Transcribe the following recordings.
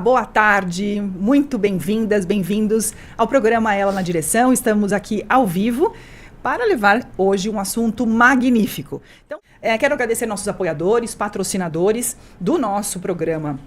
boa tarde, muito bem-vindas, bem-vindos ao programa Ela na Direção. Estamos aqui ao vivo para levar hoje um assunto magnífico. Então, quero agradecer nossos apoiadores, patrocinadores do nosso programa.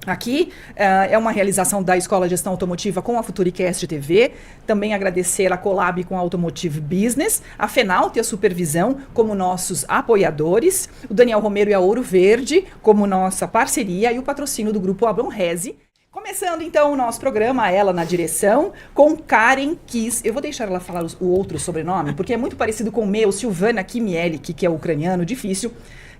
Aqui é uma realização da Escola de Gestão Automotiva com a Futuricast TV. Também agradecer a Colab com a Automotive Business, a Fenalta e a Supervisão como nossos apoiadores, o Daniel Romero e a Ouro Verde como nossa parceria e o patrocínio do Grupo Abrão Resi. Começando então o nosso programa, Ela na Direção, com Karen Kiss. Eu vou deixar ela falar o outro sobrenome, porque é muito parecido com o meu, Silvana Kimielik, que é ucraniano, difícil.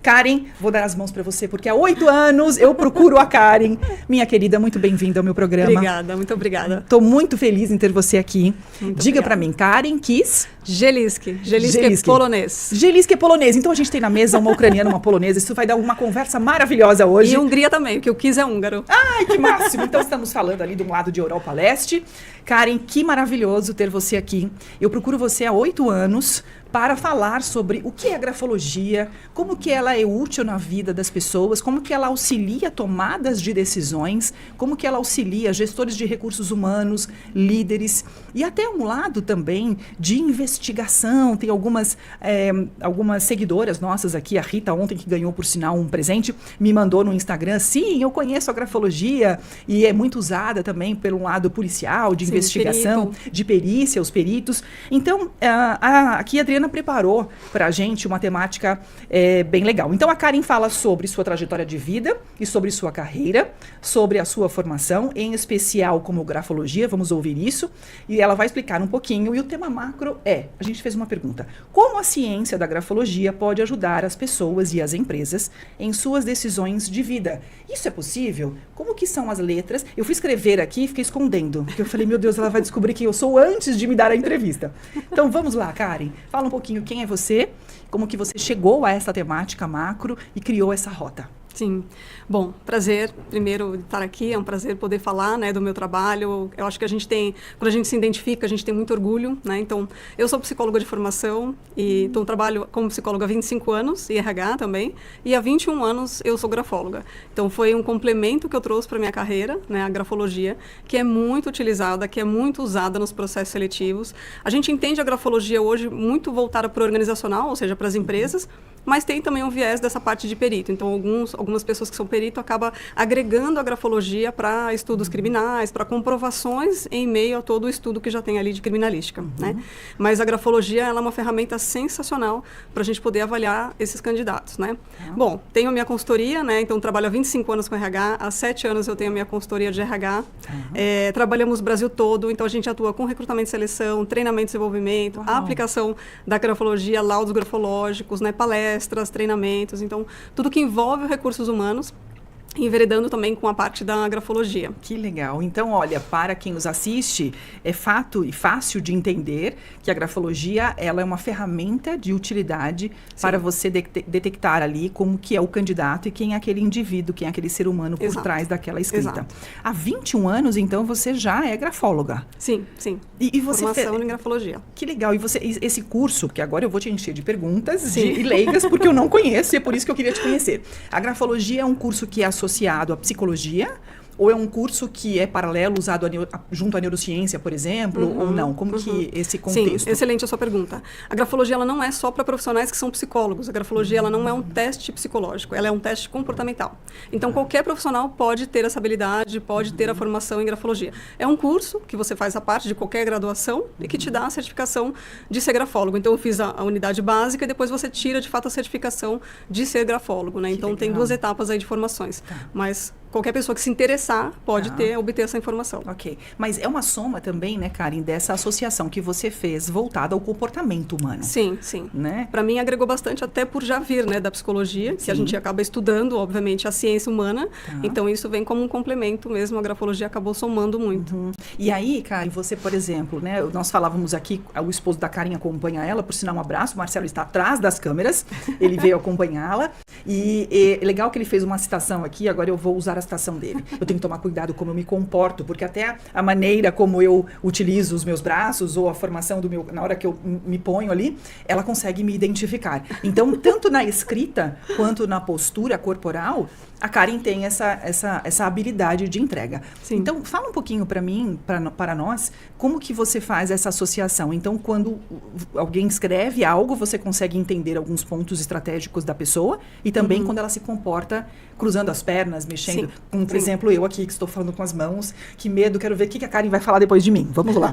Karen, vou dar as mãos para você, porque há 8 anos eu procuro a Karen. Minha querida, muito bem-vinda ao meu programa. Obrigada, muito obrigada. Estou muito feliz em ter você aqui. Muito Diga para obrigada. mim, Karen Kiss. Geliski é polonês. Geliski é polonês. Então a gente tem na mesa uma ucraniana, uma polonesa. Isso vai dar uma conversa maravilhosa hoje. E Hungria também, porque o Kiss é húngaro. Ai, que máximo. Então estamos falando ali de um lado de Europa Leste. Karen, que maravilhoso ter você aqui. Eu procuro você há 8 anos para falar sobre o que é a grafologia, como que ela é útil na vida das pessoas, como que ela auxilia tomadas de decisões, como que ela auxilia gestores de recursos humanos, líderes, e até um lado também de investigação. Tem algumas seguidoras nossas aqui, a Rita ontem, que ganhou, por sinal, um presente, me mandou no Instagram, sim, eu conheço a grafologia, e é muito usada também pelo lado policial, de investigação, de perícia, os peritos. Então, aqui a Adriana preparou para a gente uma temática bem legal. Então, a Karen fala sobre sua trajetória de vida e sobre sua carreira, sobre a sua formação, em especial como grafologia, vamos ouvir isso, e ela vai explicar um pouquinho. E o tema macro a gente fez uma pergunta: como a ciência da grafologia pode ajudar as pessoas e as empresas em suas decisões de vida? Isso é possível? Como que são as letras? Eu fui escrever aqui e fiquei escondendo, porque eu falei, meu Deus, ela vai descobrir quem eu sou antes de me dar a entrevista. Então, vamos lá, Karen. Fala um pouquinho quem é você, como que você chegou a essa temática macro e criou essa rota. Sim. Bom, prazer, primeiro, estar aqui. É um prazer poder falar, né, do meu trabalho. Eu acho que quando a gente se identifica, a gente tem muito orgulho, né? Então, eu sou psicóloga de formação e trabalho como psicóloga há 25 anos, e RH também, e há 21 anos eu sou grafóloga. Então, foi um complemento que eu trouxe para minha carreira, né, a grafologia, que é muito utilizada, que é muito usada nos processos seletivos. A gente entende a grafologia hoje muito voltada para o organizacional, ou seja, para as empresas, mas tem também um viés dessa parte de perito. Então, algumas pessoas que são perito acabam agregando a grafologia para estudos criminais, para comprovações em meio a todo o estudo que já tem ali de criminalística, né? Mas a grafologia, ela é uma ferramenta sensacional para a gente poder avaliar esses candidatos, né? Bom, tenho a minha consultoria, né? Então, trabalho há 25 anos com RH, há 7 anos eu tenho a minha consultoria de RH. Trabalhamos o Brasil todo, então a gente atua com recrutamento e seleção, treinamento e desenvolvimento, a aplicação da grafologia, laudos grafológicos, né? Palestras, treinamentos, então tudo que envolve recursos humanos, enveredando também com a parte da grafologia. Que legal. Então, olha, para quem nos assiste, é fato e fácil de entender que a grafologia, ela é uma ferramenta de utilidade para você detectar ali como que é o candidato e quem é aquele indivíduo, quem é aquele ser humano por trás daquela escrita. Exato. Há 21 anos, então, você já é grafóloga. Sim. E você formação em grafologia. Que legal. E esse curso, que agora eu vou te encher de perguntas e leigas, porque eu não conheço e é por isso que eu queria te conhecer. A grafologia é um curso que é associado à psicologia, ou é um curso que é paralelo, usado junto à neurociência, por exemplo, ou não? Como que esse contexto? Sim, excelente a sua pergunta. A grafologia, ela não é só para profissionais que são psicólogos. A grafologia, ela não é um teste psicológico, ela é um teste comportamental. Então, qualquer profissional pode ter essa habilidade, pode ter a formação em grafologia. É um curso que você faz a parte de qualquer graduação e que te dá a certificação de ser grafólogo. Então, eu fiz a unidade básica e depois você tira, de fato, a certificação de ser grafólogo, né? Então, tem 2 etapas aí de formações. Mas qualquer pessoa que se interessar pode obter essa informação. Ok. Mas é uma soma também, né, Karen, dessa associação que você fez voltada ao comportamento humano. Sim. Né? Para mim, agregou bastante, até por já vir, né, da psicologia, que a gente acaba estudando, obviamente, a ciência humana. Então, isso vem como um complemento mesmo. A grafologia acabou somando muito. E aí, Karen, você, por exemplo, né, nós falávamos aqui, o esposo da Karen acompanha ela, por sinal, um abraço, o Marcelo está atrás das câmeras, ele veio acompanhá-la. E é legal que ele fez uma citação aqui, agora eu vou usar capacitação dele. Eu tenho que tomar cuidado como eu me comporto, porque até a maneira como eu utilizo os meus braços ou a formação do meu, na hora que eu me ponho ali, ela consegue me identificar. Então, tanto na escrita quanto na postura corporal, a Karen tem essa habilidade de entrega. Sim. Então, fala um pouquinho para mim, para nós, como que você faz essa associação. Então, quando alguém escreve algo, você consegue entender alguns pontos estratégicos da pessoa e também quando ela se comporta cruzando as pernas, mexendo. Como, por exemplo, eu aqui que estou falando com as mãos. Que medo, quero ver o que a Karen vai falar depois de mim. Vamos lá.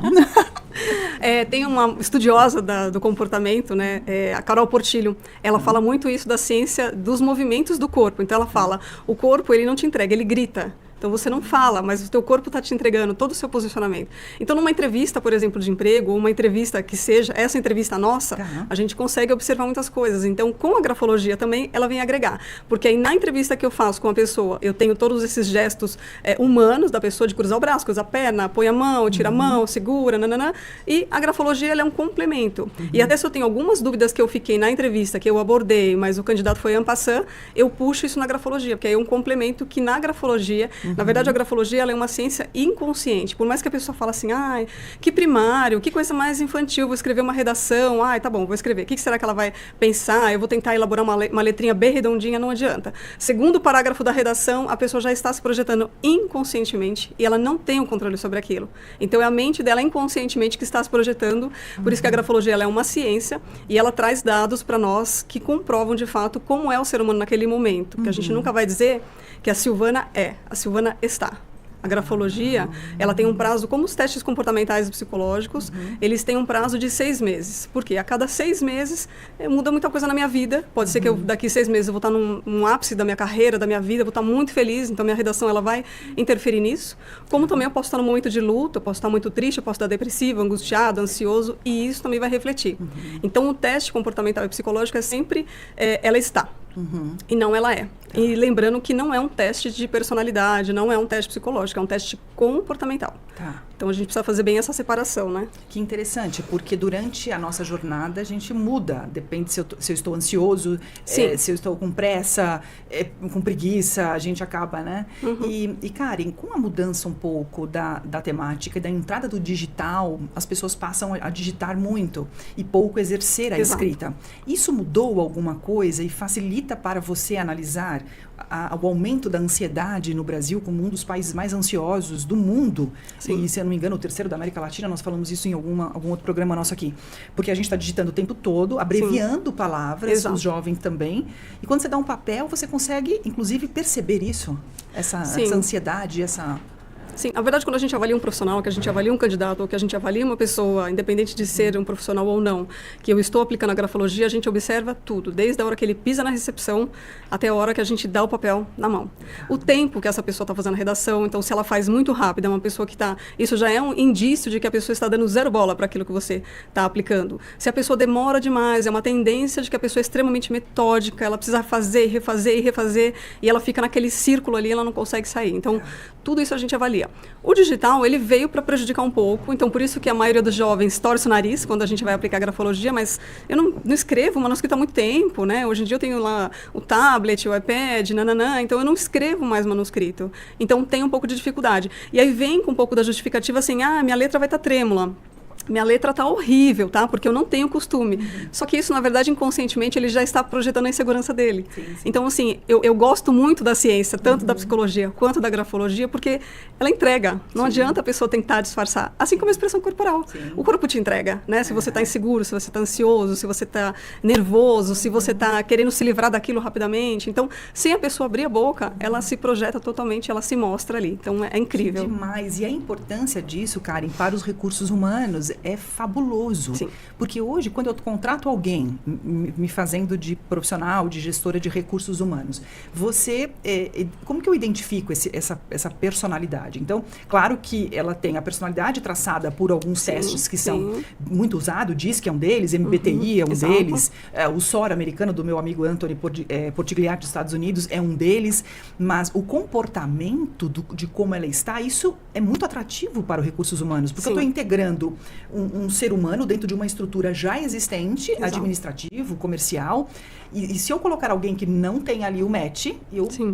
Tem uma estudiosa do comportamento, né, a Carol Portillo, ela fala muito isso da ciência dos movimentos do corpo. Então ela fala, o corpo ele não te entrega, ele grita. Então você não fala, mas o teu corpo está te entregando todo o seu posicionamento. Então numa entrevista, por exemplo, de emprego, ou uma entrevista que seja essa entrevista nossa, a gente consegue observar muitas coisas. Então com a grafologia também, ela vem agregar. Porque aí na entrevista que eu faço com a pessoa, eu tenho todos esses gestos humanos da pessoa de cruzar o braço, cruzar a perna, põe a mão, tira a mão, segura, nananã. E a grafologia ela é um complemento. E até se eu tenho algumas dúvidas que eu fiquei na entrevista, que eu abordei, mas o candidato foi en passant, eu puxo isso na grafologia, porque aí é um complemento que na grafologia... Na verdade, a grafologia ela é uma ciência inconsciente. Por mais que a pessoa fale assim, ai, que primário, que coisa mais infantil, vou escrever uma redação, ai, tá bom, vou escrever. O que será que ela vai pensar? Eu vou tentar elaborar uma letrinha bem redondinha, não adianta. Segundo parágrafo da redação, a pessoa já está se projetando inconscientemente e ela não tem o controle sobre aquilo. Então, é a mente dela inconscientemente que está se projetando. Por isso que a grafologia ela é uma ciência e ela traz dados para nós que comprovam, de fato, como é o ser humano naquele momento. Porque a gente nunca vai dizer que a Silvana a Silvana está. A grafologia, ela tem um prazo, como os testes comportamentais e psicológicos, eles têm um prazo de 6 meses. Por quê? A cada 6 meses muda muita coisa na minha vida. Pode ser que daqui 6 meses eu vou estar num ápice da minha carreira, da minha vida, vou estar muito feliz, então minha redação ela vai interferir nisso. Como também eu posso estar num momento de luto, eu posso estar muito triste, eu posso estar depressivo, angustiado, ansioso, e isso também vai refletir. Então o teste comportamental e psicológico é sempre, ela está. E não ela é. E lembrando que não é um teste de personalidade, não é um teste psicológico, é um teste comportamental. Então a gente precisa fazer bem essa separação, né? Que interessante, porque durante a nossa jornada a gente muda. Depende se eu estou ansioso, se eu estou com pressa, com preguiça, a gente acaba, né? E Karen, com a mudança um pouco da temática e da entrada do digital, as pessoas passam a digitar muito e pouco exercer a escrita. Isso mudou alguma coisa e facilita para você analisar o aumento da ansiedade no Brasil como um dos países mais ansiosos do mundo? E, se eu não me engano, o terceiro da América Latina, nós falamos isso em algum outro programa nosso aqui. Porque a gente está digitando o tempo todo, abreviando palavras, os jovens também. E quando você dá um papel, você consegue, inclusive, perceber isso? Essa ansiedade, essa... Sim, na verdade, quando a gente avalia um profissional, que a gente avalia um candidato, ou que a gente avalia uma pessoa, independente de ser um profissional ou não, que eu estou aplicando a grafologia, a gente observa tudo, desde a hora que ele pisa na recepção até a hora que a gente dá o papel na mão. O tempo que essa pessoa está fazendo a redação, então se ela faz muito rápido, é uma pessoa que está... Isso já é um indício de que a pessoa está dando 0 bola para aquilo que você está aplicando. Se a pessoa demora demais, é uma tendência de que a pessoa é extremamente metódica, ela precisa fazer, refazer e refazer, e ela fica naquele círculo ali, ela não consegue sair. Então, tudo isso a gente avalia. O digital, ele veio para prejudicar um pouco, então por isso que a maioria dos jovens torce o nariz quando a gente vai aplicar a grafologia, mas eu não escrevo manuscrito há muito tempo, né? Hoje em dia eu tenho lá o tablet, o iPad, nananã, então eu não escrevo mais manuscrito. Então tem um pouco de dificuldade. E aí vem com um pouco da justificativa assim, minha letra vai estar trêmula. Minha letra tá horrível, tá? Porque eu não tenho costume. Só que isso, na verdade, inconscientemente, ele já está projetando a insegurança dele. Então, assim, eu gosto muito da ciência, tanto da psicologia quanto da grafologia, porque ela entrega. Não adianta a pessoa tentar disfarçar. Assim como a expressão corporal. O corpo te entrega, né? Se você está inseguro, se você está ansioso, se você está nervoso, se você está querendo se livrar daquilo rapidamente. Então, sem a pessoa abrir a boca, ela se projeta totalmente, ela se mostra ali. Então, é incrível. Que demais. E a importância disso, Karen, para os recursos humanos é fabuloso. Porque hoje, quando eu contrato alguém me fazendo de profissional, de gestora de recursos humanos, como que eu identifico essa personalidade? Então, claro que ela tem a personalidade traçada por alguns testes que são muito usados, DISC é um deles, MBTI é um deles, o SOR americano do meu amigo Anthony Portigliatti dos Estados Unidos é um deles, mas o comportamento de como ela está, isso é muito atrativo para os recursos humanos, porque eu estou integrando um ser humano dentro de uma estrutura já existente, Exato. administrativo, comercial. E se eu colocar alguém que não tem ali o match,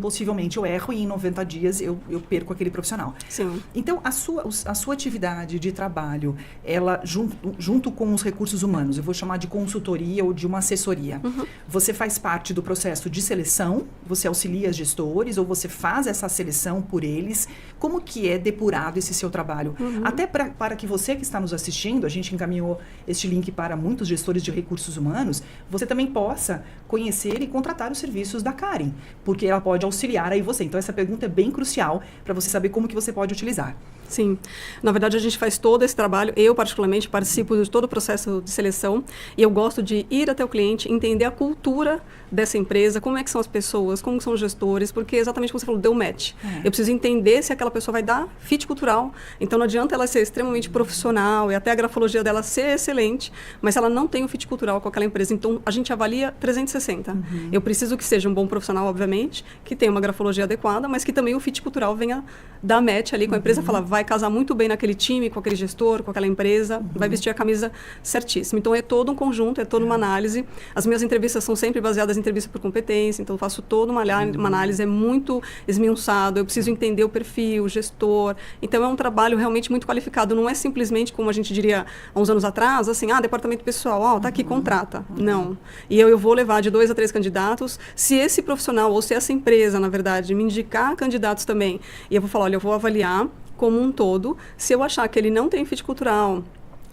possivelmente eu erro e em 90 dias eu perco aquele profissional. Sim. Então, a sua atividade de trabalho, ela junto com os recursos humanos, eu vou chamar de consultoria ou de uma assessoria, você faz parte do processo de seleção, você auxilia gestores ou você faz essa seleção por eles? Como que é depurado esse seu trabalho? Até para que você que está nos assistindo, a gente encaminhou este link para muitos gestores de recursos humanos, você também possa conhecer e contratar os serviços da Karen, porque ela pode auxiliar aí você. Então, essa pergunta é bem crucial para você saber como que você pode utilizar. Sim. Na verdade, a gente faz todo esse trabalho. Eu, particularmente, participo de todo o processo de seleção e eu gosto de ir até o cliente, entender a cultura dessa empresa, como é que são as pessoas, como são os gestores, porque exatamente como você falou, deu match. Eu preciso entender se aquela pessoa vai dar fit cultural. Então, não adianta ela ser extremamente profissional e até a grafologia dela ser excelente, mas se ela não tem o fit cultural com aquela empresa. Então, a gente avalia 360. Eu preciso que seja um bom profissional, obviamente, que tenha uma grafologia adequada, mas que também o fit cultural venha dar match ali com a empresa, falar, vai casar muito bem naquele time, com aquele gestor, com aquela empresa, vai vestir a camisa certíssima. Então, é todo um conjunto, é toda uma análise. As minhas entrevistas são sempre baseadas em entrevista por competência, então eu faço toda uma análise, é muito esmiuçado, eu preciso entender o perfil, o gestor. Então, é um trabalho realmente muito qualificado, não é simplesmente como a gente diria há uns anos atrás, assim, departamento pessoal, tá aqui, contrata. Não. E eu vou levar de 2 a 3 candidatos, se esse profissional ou se essa empresa, na verdade, me indicar candidatos também, e eu vou falar, olha, eu vou avaliar como um todo, se eu achar que ele não tem fit cultural,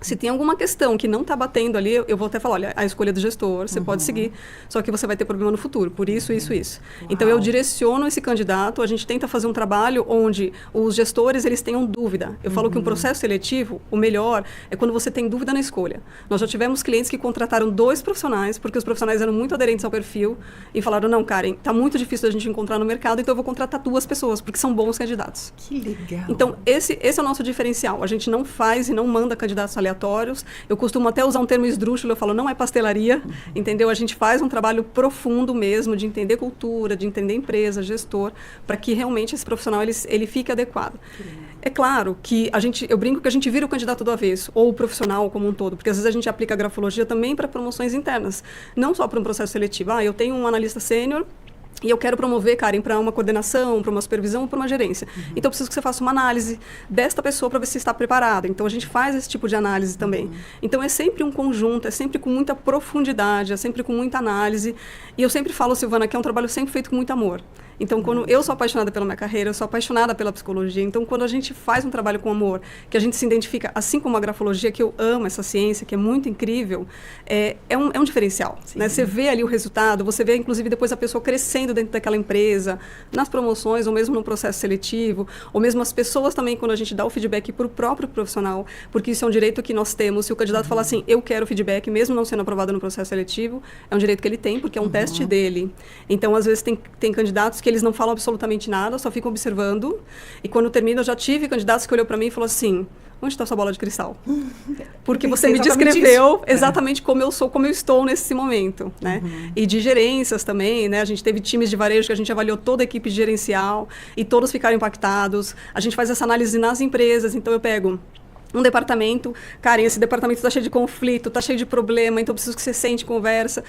se tem alguma questão que não está batendo ali, eu vou até falar, olha, a escolha do gestor, você pode seguir, só que você vai ter problema no futuro, por isso, isso. Então, eu direciono esse candidato, a gente tenta fazer um trabalho onde os gestores, eles tenham dúvida. Eu falo que um processo seletivo, o melhor, é quando você tem dúvida na escolha. Nós já tivemos clientes que contrataram 2 profissionais, porque os profissionais eram muito aderentes ao perfil, e falaram, não, Karen, está muito difícil a gente encontrar no mercado, então eu vou contratar 2 pessoas, porque são bons candidatos. Que legal! Então, esse é o nosso diferencial. A gente não faz e não manda candidatos aleatórios. Eu costumo até usar um termo esdrúxulo, eu falo, não é pastelaria, entendeu? A gente faz um trabalho profundo mesmo, de entender cultura, de entender empresa, gestor, para que realmente esse profissional ele fique adequado. É claro que eu brinco que a gente vira o candidato do avesso, ou o profissional como um todo, porque às vezes a gente aplica a grafologia também para promoções internas, não só para um processo seletivo. Eu tenho um analista sênior, e eu quero promover, Karen, para uma coordenação, para uma supervisão, para uma gerência. Então, eu preciso que você faça uma análise desta pessoa para ver se está preparada. Então, a gente faz esse tipo de análise também. Então, é sempre um conjunto, é sempre com muita profundidade, é sempre com muita análise. E eu sempre falo, Silvana, que é um trabalho sempre feito com muito amor. Então, quando eu sou apaixonada pela minha carreira, eu sou apaixonada pela psicologia. Então, quando a gente faz um trabalho com amor, que a gente se identifica, assim como a grafologia, que eu amo essa ciência, que é muito incrível, é um diferencial. Né? Você vê ali o resultado, você vê, inclusive, depois a pessoa crescendo dentro daquela empresa, nas promoções, ou mesmo no processo seletivo, ou mesmo as pessoas também, quando a gente dá o feedback para o próprio profissional, porque isso é um direito que nós temos. Se o candidato falar assim, eu quero feedback, mesmo não sendo aprovado no processo seletivo, é um direito que ele tem, porque é um teste dele. Então, às vezes, tem candidatos que eles não falam absolutamente nada, só ficam observando. E quando termina, eu já tive candidatos que olhou para mim e falou assim, onde está sua bola de cristal? Porque você me descreveu exatamente como eu sou, como eu estou nesse momento. Né? E de gerências também, né? A gente teve times de varejo que a gente avaliou toda a equipe gerencial e todos ficaram impactados. A gente faz essa análise nas empresas, então eu pego um departamento, Karen, esse departamento está cheio de conflito, está cheio de problema, então eu preciso que você sente, conversa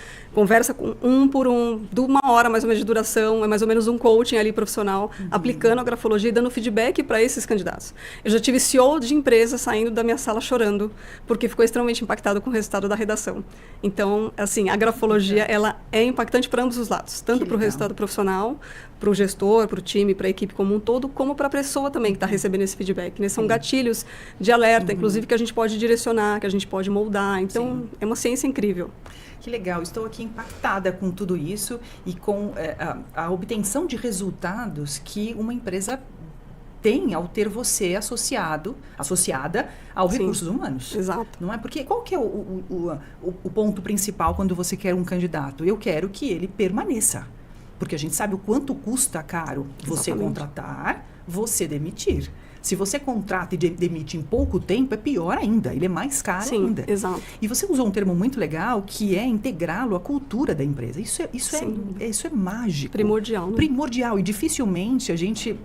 com um por um, de 1 hora mais ou menos de duração, é mais ou menos um coaching ali profissional, aplicando a grafologia e dando feedback para esses candidatos. Eu já tive CEO de empresa saindo da minha sala chorando, porque ficou extremamente impactado com o resultado da redação. Então, assim, a grafologia, ela é impactante para ambos os lados, tanto para o resultado profissional, para o gestor, para o time, para a equipe como um todo, como para a pessoa também que está recebendo esse feedback. Né? São gatilhos de alerta, inclusive, que a gente pode direcionar, que a gente pode moldar. Então, é uma ciência incrível. Que legal, estou aqui impactada com tudo isso e com a obtenção de resultados que uma empresa tem ao ter você associada aos recursos humanos. Exato. Não é? Porque qual que é o ponto principal quando você quer um candidato? Eu quero que ele permaneça. Porque a gente sabe o quanto custa caro você contratar, você demitir. Se você contrata e demite em pouco tempo, é pior ainda, ele é mais caro ainda. Exato. E você usou um termo muito legal, que é integrá-lo à cultura da empresa. Isso é mágico. Primordial. Né? Primordial. E dificilmente a gente,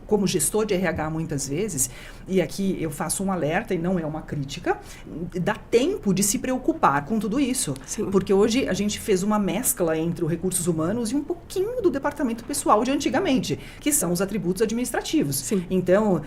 como gestor de RH muitas vezes, e aqui eu faço um alerta e não é uma crítica, dá tempo de se preocupar com tudo isso. Sim. Porque hoje a gente fez uma mescla entre os recursos humanos e um pouquinho do departamento pessoal de antigamente, que são os atributos administrativos. Sim. Então,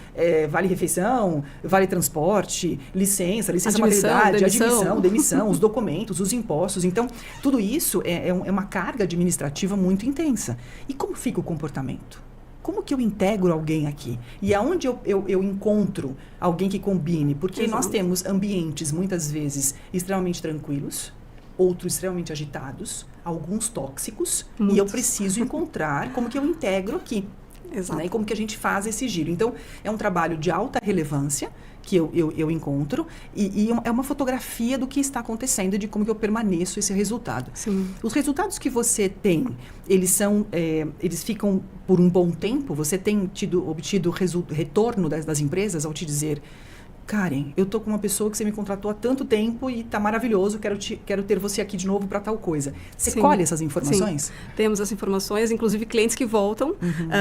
vale refeição, vale transporte, licença maternidade, admissão, demissão, os documentos, os impostos. Então, tudo isso é uma carga administrativa muito intensa. E como fica o comportamento? Como que eu integro alguém aqui? E aonde eu encontro alguém que combine? Porque nós temos ambientes, muitas vezes, extremamente tranquilos, outros extremamente agitados, alguns tóxicos, e eu preciso encontrar como que eu integro aqui. Exato. Né? E como que a gente faz esse giro. Então, é um trabalho de alta relevância que eu encontro e é uma fotografia do que está acontecendo e de como que eu permaneço esse resultado. Sim. Os resultados que você tem, eles ficam por um bom tempo? Você tem obtido retorno das empresas ao te dizer: Karen, eu tô com uma pessoa que você me contratou há tanto tempo e tá maravilhoso, quero ter você aqui de novo para tal coisa. Você colhe essas informações? Sim. Temos as informações, inclusive clientes que voltam.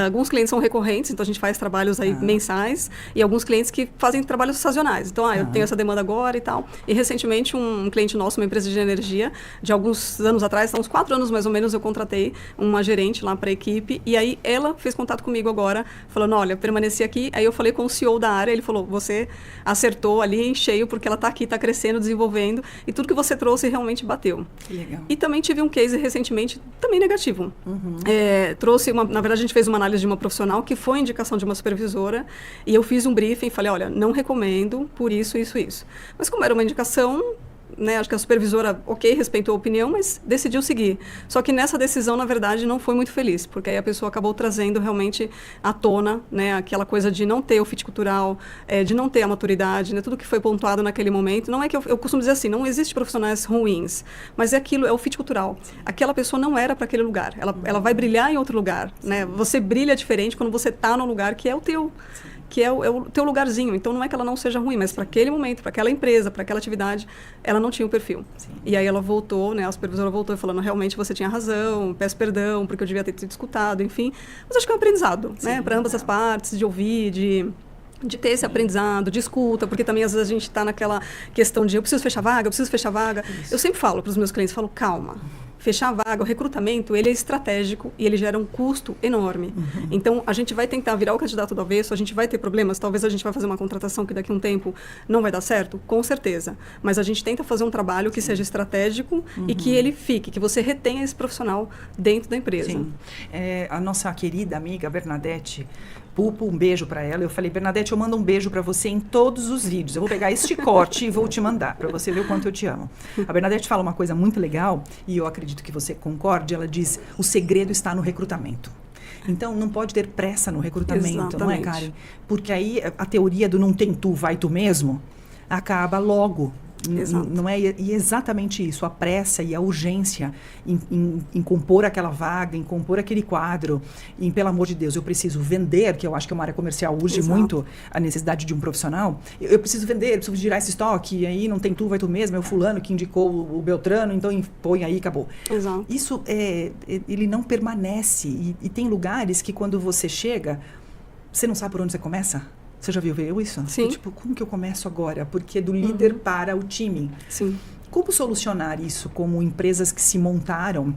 Alguns clientes são recorrentes, então a gente faz trabalhos aí mensais, e alguns clientes que fazem trabalhos sazonais. Então, eu tenho essa demanda agora e tal. E recentemente um cliente nosso, uma empresa de energia, de alguns anos atrás, uns 4 anos mais ou menos, eu contratei uma gerente lá para a equipe, e aí ela fez contato comigo agora, falando: olha, permaneci aqui. Aí eu falei com o CEO da área, ele falou: você acertou ali em cheio, porque ela está aqui, está crescendo, desenvolvendo, e tudo que você trouxe realmente bateu. Que legal. E também tive um case recentemente, também negativo. Na verdade, a gente fez uma análise de uma profissional que foi indicação de uma supervisora, e eu fiz um briefing e falei: olha, não recomendo por isso, isso, isso. Mas como era uma indicação, né, acho que a supervisora, respeitou a opinião, mas decidiu seguir. Só que nessa decisão, na verdade, não foi muito feliz, porque aí a pessoa acabou trazendo realmente à tona, né, aquela coisa de não ter o fit cultural, de não ter a maturidade, né, tudo que foi pontuado naquele momento. Não é que eu costumo dizer assim, não existe profissionais ruins, mas é o fit cultural. Aquela pessoa não era para aquele lugar, ela vai brilhar em outro lugar, né? Você brilha diferente quando você está no lugar que é o teu. Que é o teu lugarzinho. Então, não é que ela não seja ruim, mas para aquele momento, para aquela empresa, para aquela atividade, ela não tinha o perfil. Sim. E aí ela voltou, né, a supervisora voltou falando: realmente você tinha razão, peço perdão, porque eu devia ter te escutado, enfim. Mas acho que é um aprendizado, né, para ambas as partes, de ouvir, de ter esse aprendizado, de escuta, porque também às vezes a gente está naquela questão de eu preciso fechar vaga. Isso. Eu sempre falo para os meus clientes, calma. Fechar a vaga, o recrutamento, ele é estratégico e ele gera um custo enorme. Então, a gente vai tentar virar o candidato do avesso, a gente vai ter problemas, talvez a gente vai fazer uma contratação que daqui a um tempo não vai dar certo, com certeza. Mas a gente tenta fazer um trabalho que seja estratégico e que ele fique, que você retenha esse profissional dentro da empresa. Sim. A nossa querida amiga Bernadette Pupo, um beijo para ela. Eu falei: Bernadette, eu mando um beijo para você em todos os vídeos. Eu vou pegar este corte e vou te mandar, para você ver o quanto eu te amo. A Bernadette fala uma coisa muito legal, e eu acredito que você concorde. Ela diz: o segredo está no recrutamento. Então, não pode ter pressa no recrutamento. Exatamente. Não é, Karen? Porque aí a teoria do não tem tu, vai tu mesmo, acaba logo. Não é? E exatamente isso, a pressa e a urgência em compor aquela vaga, em compor aquele quadro, pelo amor de Deus, eu preciso vender, que eu acho que é uma área comercial urge muito a necessidade de um profissional. Eu preciso vender, eu preciso girar esse estoque, e aí não tem tu, vai tu mesmo, é o fulano que indicou o Beltrano, então põe aí, acabou. Exato. Isso, ele não permanece, e tem lugares que quando você chega, você não sabe por onde você começa. Você já viu isso? Sim. Tipo, como que eu começo agora? Porque é do líder para o time. Sim. Como solucionar isso como empresas que se montaram,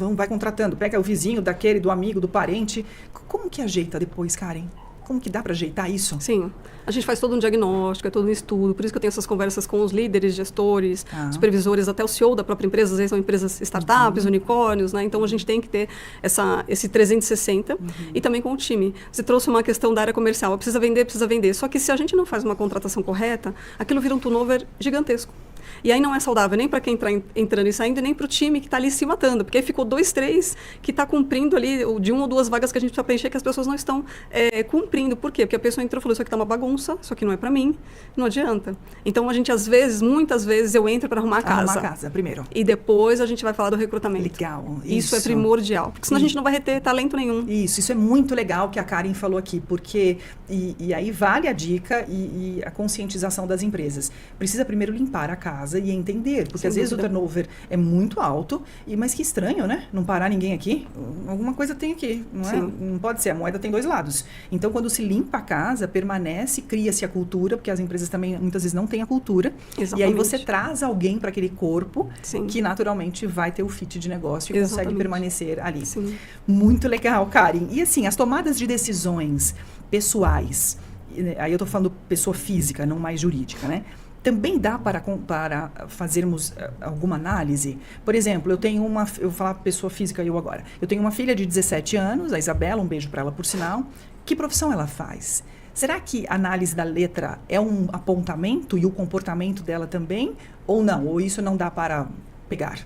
vai contratando, pega o vizinho daquele, do amigo, do parente. Como que ajeita depois, Karen? Como que dá para ajeitar isso? Sim. A gente faz todo um diagnóstico, todo um estudo. Por isso que eu tenho essas conversas com os líderes, gestores, supervisores, até o CEO da própria empresa. Às vezes são empresas startups, unicórnios, né? Então, a gente tem que ter esse 360 e também com o time. Você trouxe uma questão da área comercial. Precisa vender. Só que se a gente não faz uma contratação correta, aquilo vira um turnover gigantesco. E aí não é saudável nem para quem está entrando e saindo, nem para o time que está ali se matando, porque aí ficou 2, 3 que está cumprindo ali de 1 ou 2 vagas que a gente precisa preencher que as pessoas não estão cumprindo. Por quê? Porque a pessoa entrou e falou, isso aqui está uma bagunça, isso aqui não é para mim, não adianta. Então a gente às vezes, muitas vezes eu entro para arrumar a casa. Arrumar a casa primeiro. E depois a gente vai falar do recrutamento. Legal. Isso é primordial, porque senão a gente não vai reter talento nenhum. Isso é muito legal que a Karen falou aqui, porque, e aí vale a dica e a conscientização das empresas. Precisa primeiro limpar a casa e entender, porque às vezes o turnover é muito alto, mas que estranho, né? Não parar ninguém aqui, alguma coisa tem aqui, não é? Não pode ser, a moeda tem 2 lados. Então, quando se limpa a casa, permanece, cria-se a cultura, porque as empresas também muitas vezes não têm a cultura. Exatamente. E aí você traz alguém para aquele corpo que naturalmente vai ter o fit de negócio e consegue permanecer ali. Sim. Muito legal, Karen. E assim, as tomadas de decisões pessoais, aí eu estou falando pessoa física, não mais jurídica, né? Também dá para fazermos alguma análise? Por exemplo, eu vou falar pessoa física eu agora. Eu tenho uma filha de 17 anos, a Isabela, um beijo para ela por sinal. Que profissão ela faz? Será que a análise da letra é um apontamento e o comportamento dela também? Ou não? Ou isso não dá para pegar?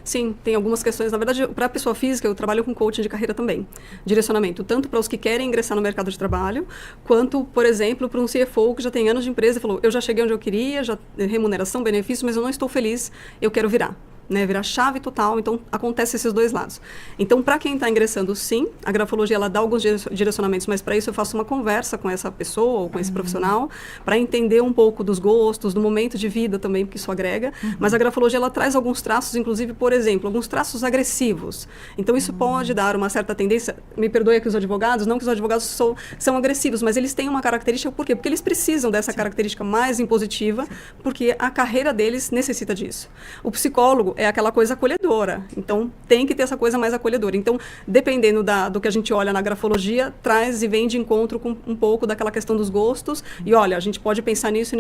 Sim, tem algumas questões. Na verdade, para a pessoa física, eu trabalho com coaching de carreira também. Direcionamento, tanto para os que querem ingressar no mercado de trabalho, quanto, por exemplo, para um CFO que já tem anos de empresa e falou, eu já cheguei onde eu queria, já remuneração, benefício, mas eu não estou feliz, eu quero virar. Virar chave total, então acontece esses 2 lados. Então, para quem está ingressando, sim, a grafologia ela dá alguns direcionamentos, mas para isso eu faço uma conversa com essa pessoa ou com esse profissional, para entender um pouco dos gostos, do momento de vida também, porque isso agrega. Mas a grafologia ela traz alguns traços, inclusive, por exemplo, alguns traços agressivos. Então, isso pode dar uma certa tendência, me perdoe aqui os advogados, não que os advogados são agressivos, mas eles têm uma característica, por quê? Porque eles precisam dessa característica mais impositiva, porque a carreira deles necessita disso. O psicólogo é aquela coisa acolhedora. Então, tem que ter essa coisa mais acolhedora. Então, dependendo do que a gente olha na grafologia, traz e vem de encontro com um pouco daquela questão dos gostos. E, olha, a gente pode pensar nisso,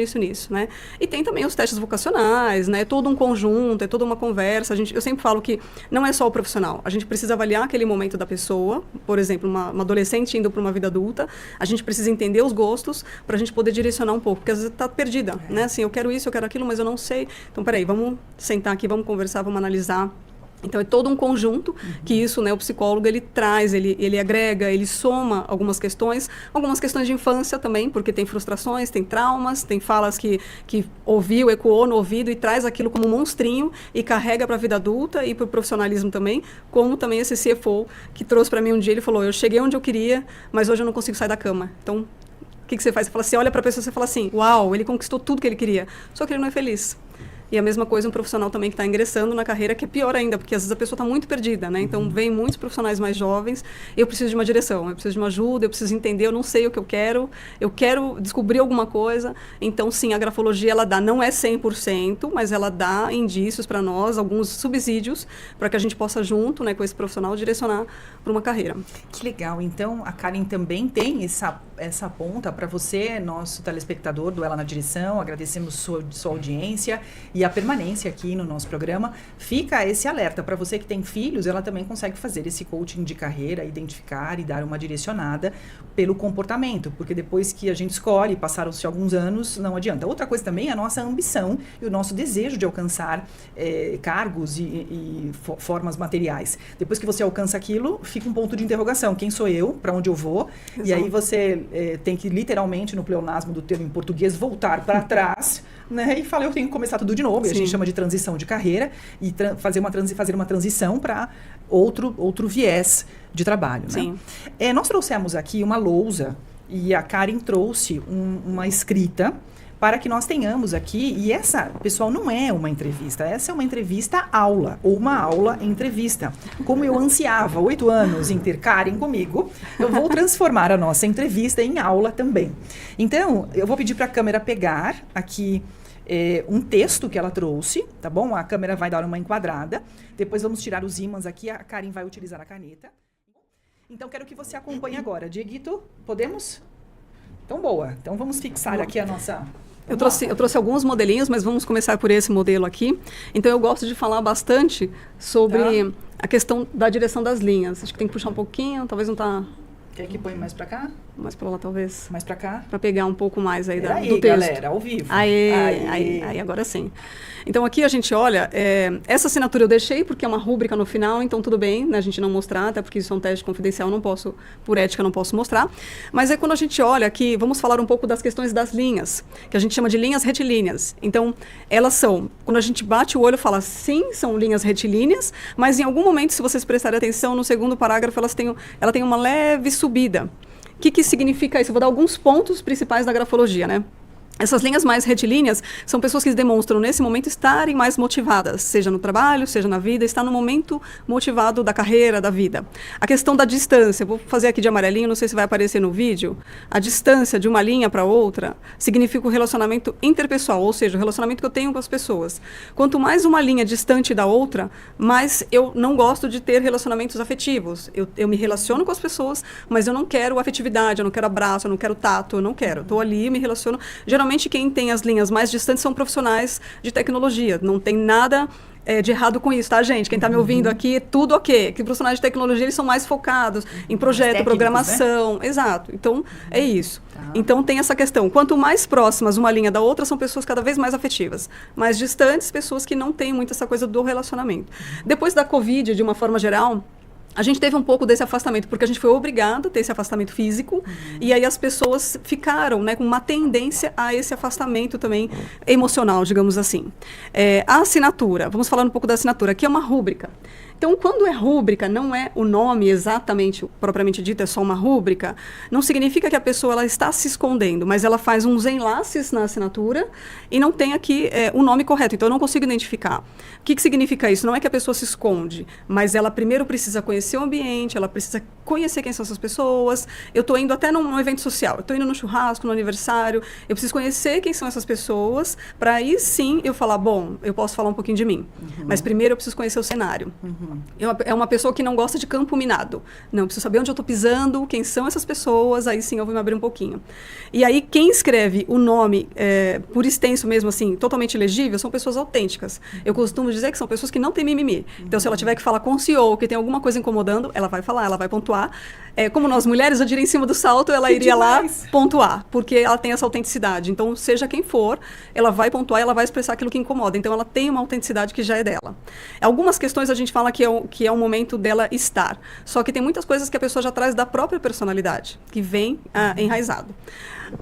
né? E tem também os testes vocacionais, né? É todo um conjunto, é toda uma conversa. Eu sempre falo que não é só o profissional. A gente precisa avaliar aquele momento da pessoa. Por exemplo, uma adolescente indo para uma vida adulta. A gente precisa entender os gostos para a gente poder direcionar um pouco. Porque às vezes está perdida, né? Assim, eu quero isso, eu quero aquilo, mas eu não sei. Então, peraí, vamos sentar aqui, vamos conversar, vamos analisar. Então, é todo um conjunto que isso, né, o psicólogo, ele traz, ele agrega, ele soma algumas questões de infância também, porque tem frustrações, tem traumas, tem falas que ouviu, ecoou no ouvido e traz aquilo como um monstrinho e carrega para a vida adulta e para o profissionalismo também, como também esse CFO que trouxe para mim um dia, ele falou, eu cheguei onde eu queria, mas hoje eu não consigo sair da cama. Então, o que você faz? Você fala assim, olha para a pessoa e você fala assim, uau, ele conquistou tudo que ele queria, só que ele não é feliz. E a mesma coisa um profissional também que está ingressando na carreira, que é pior ainda, porque às vezes a pessoa está muito perdida, né? Então, vem muitos profissionais mais jovens, eu preciso de uma direção, eu preciso de uma ajuda, eu preciso entender, eu não sei o que eu quero descobrir alguma coisa. Então, sim, a grafologia, ela dá, não é 100%, mas ela dá indícios para nós, alguns subsídios, para que a gente possa, junto, né, com esse profissional, direcionar para uma carreira. Que legal. Então, a Karen também tem essa ponta para você, nosso telespectador do Ela na Direção. Agradecemos sua audiência e a permanência aqui no nosso programa. Fica esse alerta para você que tem filhos, ela também consegue fazer esse coaching de carreira, identificar e dar uma direcionada pelo comportamento, porque depois que a gente escolhe, passaram-se alguns anos, não adianta. Outra coisa também é a nossa ambição e o nosso desejo de alcançar cargos e formas materiais. Depois que você alcança aquilo, fica um ponto de interrogação. Quem sou eu? Para onde eu vou? Exato. E aí você tem que literalmente, no pleonasmo do termo em português, voltar para trás, né? E falar, eu tenho que começar tudo de novo. E a gente chama de transição de carreira e fazer uma transição para outro viés de trabalho, né? Nós trouxemos aqui uma lousa e a Karen trouxe uma escrita para que nós tenhamos aqui, e essa, pessoal, não é uma entrevista, essa é uma entrevista-aula, ou uma aula-entrevista. Como eu ansiava 8 anos em ter Karen comigo, eu vou transformar a nossa entrevista em aula também. Então, eu vou pedir para a câmera pegar aqui um texto que ela trouxe, tá bom? A câmera vai dar uma enquadrada, depois vamos tirar os ímãs aqui, a Karen vai utilizar a caneta. Então, quero que você acompanhe agora. Dieguito, podemos? Então, boa. Então, vamos fixar aqui a nossa... Eu trouxe alguns modelinhos, mas vamos começar por esse modelo aqui. Então, eu gosto de falar bastante sobre a questão da direção das linhas. Acho que tem que puxar um pouquinho, talvez não tá... Quer que põe mais para cá? mais para lá talvez. Mais para cá? Para pegar um pouco mais aí do texto. Galera, ao vivo. Aí, agora sim. Então, aqui a gente olha, essa assinatura eu deixei porque é uma rúbrica no final, então tudo bem, né, a gente não mostrar, até porque isso é um teste confidencial, não posso, por ética, não posso mostrar. Mas é quando a gente olha aqui, vamos falar um pouco das questões das linhas, que a gente chama de linhas retilíneas. Então, elas são, quando a gente bate o olho, fala, sim, são linhas retilíneas, mas em algum momento, se vocês prestarem atenção, no segundo parágrafo, ela tem uma leve subida. O que significa isso? Eu vou dar alguns pontos principais da grafologia, né? Essas linhas mais retilíneas são pessoas que demonstram, nesse momento, estarem mais motivadas, seja no trabalho, seja na vida, está no momento motivado da carreira, da vida. A questão da distância, vou fazer aqui de amarelinho, não sei se vai aparecer no vídeo, a distância de uma linha para outra significa o relacionamento interpessoal, ou seja, o relacionamento que eu tenho com as pessoas. Quanto mais uma linha distante da outra, mais eu não gosto de ter relacionamentos afetivos. Eu me relaciono com as pessoas, mas eu não quero afetividade, eu não quero abraço, eu não quero tato, eu não quero. Estou ali, me relaciono. Geralmente, quem tem as linhas mais distantes são profissionais de tecnologia. Não tem nada de errado com isso, tá, gente? Quem está me ouvindo aqui, tudo ok. Que profissionais de tecnologia, eles são mais focados em projeto, programação. Né? Exato. Então, é isso. Então, tem essa questão. Quanto mais próximas uma linha da outra, são pessoas cada vez mais afetivas. Mais distantes, pessoas que não têm muito essa coisa do relacionamento. Depois da Covid, de uma forma geral, a gente teve um pouco desse afastamento, porque a gente foi obrigado a ter esse afastamento físico, e aí as pessoas ficaram, né, com uma tendência a esse afastamento também emocional, digamos assim. A assinatura, vamos falar um pouco da assinatura, aqui é uma rúbrica. Então, quando é rúbrica, não é o nome exatamente, propriamente dito, é só uma rúbrica, não significa que a pessoa ela está se escondendo, mas ela faz uns enlaces na assinatura e não tem aqui o nome correto, então eu não consigo identificar. O que significa isso? Não é que a pessoa se esconde, mas ela primeiro precisa conhecer o ambiente, ela precisa conhecer quem são essas pessoas. Eu estou indo até num evento social, eu estou indo no churrasco, no aniversário, eu preciso conhecer quem são essas pessoas, para aí sim eu falar, bom, eu posso falar um pouquinho de mim, mas primeiro eu preciso conhecer o cenário. É uma pessoa que não gosta de campo minado. Não, eu preciso saber onde eu estou pisando, quem são essas pessoas, aí sim eu vou me abrir um pouquinho. E aí quem escreve o nome por extenso mesmo, assim, totalmente legível, são pessoas autênticas. Eu costumo dizer que são pessoas que não têm mimimi. Então, se ela tiver que falar com o CEO, que tem alguma coisa incomodando, ela vai falar, ela vai pontuar. Como nós mulheres, eu diria em cima do salto, ela iria lá pontuar, porque ela tem essa autenticidade. Então, seja quem for, ela vai pontuar e ela vai expressar aquilo que incomoda. Então, ela tem uma autenticidade que já é dela. Algumas questões a gente fala que é o momento dela estar. Só que tem muitas coisas que a pessoa já traz da própria personalidade, que vem enraizado.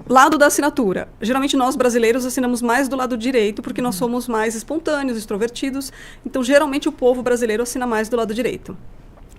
Lado da assinatura. Geralmente nós brasileiros assinamos mais do lado direito, porque nós somos mais espontâneos, extrovertidos. Então, geralmente o povo brasileiro assina mais do lado direito.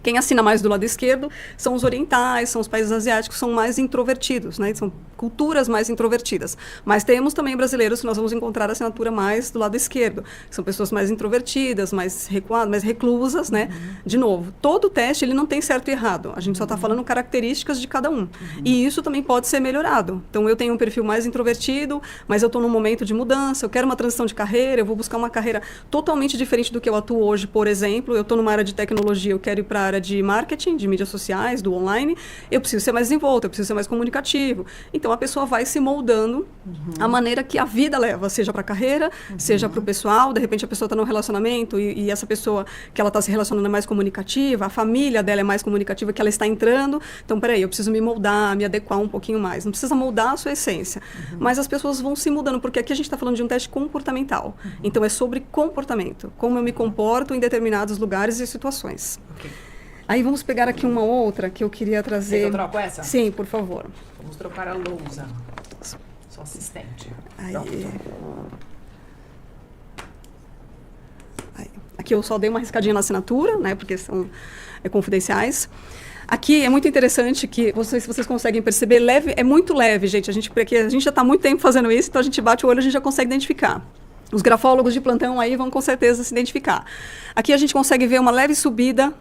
Quem assina mais do lado esquerdo são os orientais, são os países asiáticos, são mais introvertidos, né? São culturas mais introvertidas. Mas temos também brasileiros que nós vamos encontrar a assinatura mais do lado esquerdo. São pessoas mais introvertidas, mais recuadas, mais reclusas, né? De novo, todo teste ele não tem certo e errado. A gente só está falando características de cada um. E isso também pode ser melhorado. Então, eu tenho um perfil mais introvertido, mas eu estou num momento de mudança, eu quero uma transição de carreira, eu vou buscar uma carreira totalmente diferente do que eu atuo hoje, por exemplo. Eu estou numa área de tecnologia, eu quero ir para a área de marketing, de mídias sociais, do online, eu preciso ser mais desenvolto, eu preciso ser mais comunicativo. Então, a pessoa vai se moldando a maneira que a vida leva, seja para a carreira, seja para o pessoal. De repente, a pessoa está num relacionamento e essa pessoa que ela está se relacionando é mais comunicativa, a família dela é mais comunicativa, que ela está entrando. Então, peraí, eu preciso me moldar, me adequar um pouquinho mais. Não precisa moldar a sua essência, mas as pessoas vão se mudando, porque aqui a gente está falando de um teste comportamental. Então, é sobre comportamento, como eu me comporto em determinados lugares e situações. Ok. Aí vamos pegar aqui uma outra que eu queria trazer. Quer que eu troco essa? Sim, por favor. Vamos trocar a lousa. Sou assistente. Aí. Aqui eu só dei uma riscadinha na assinatura, né? Porque são confidenciais. Aqui é muito interessante que, não sei se vocês conseguem perceber, é muito leve, gente. Porque a gente já está há muito tempo fazendo isso, então a gente bate o olho e a gente já consegue identificar. Os grafólogos de plantão aí vão com certeza se identificar. Aqui a gente consegue ver uma leve subida.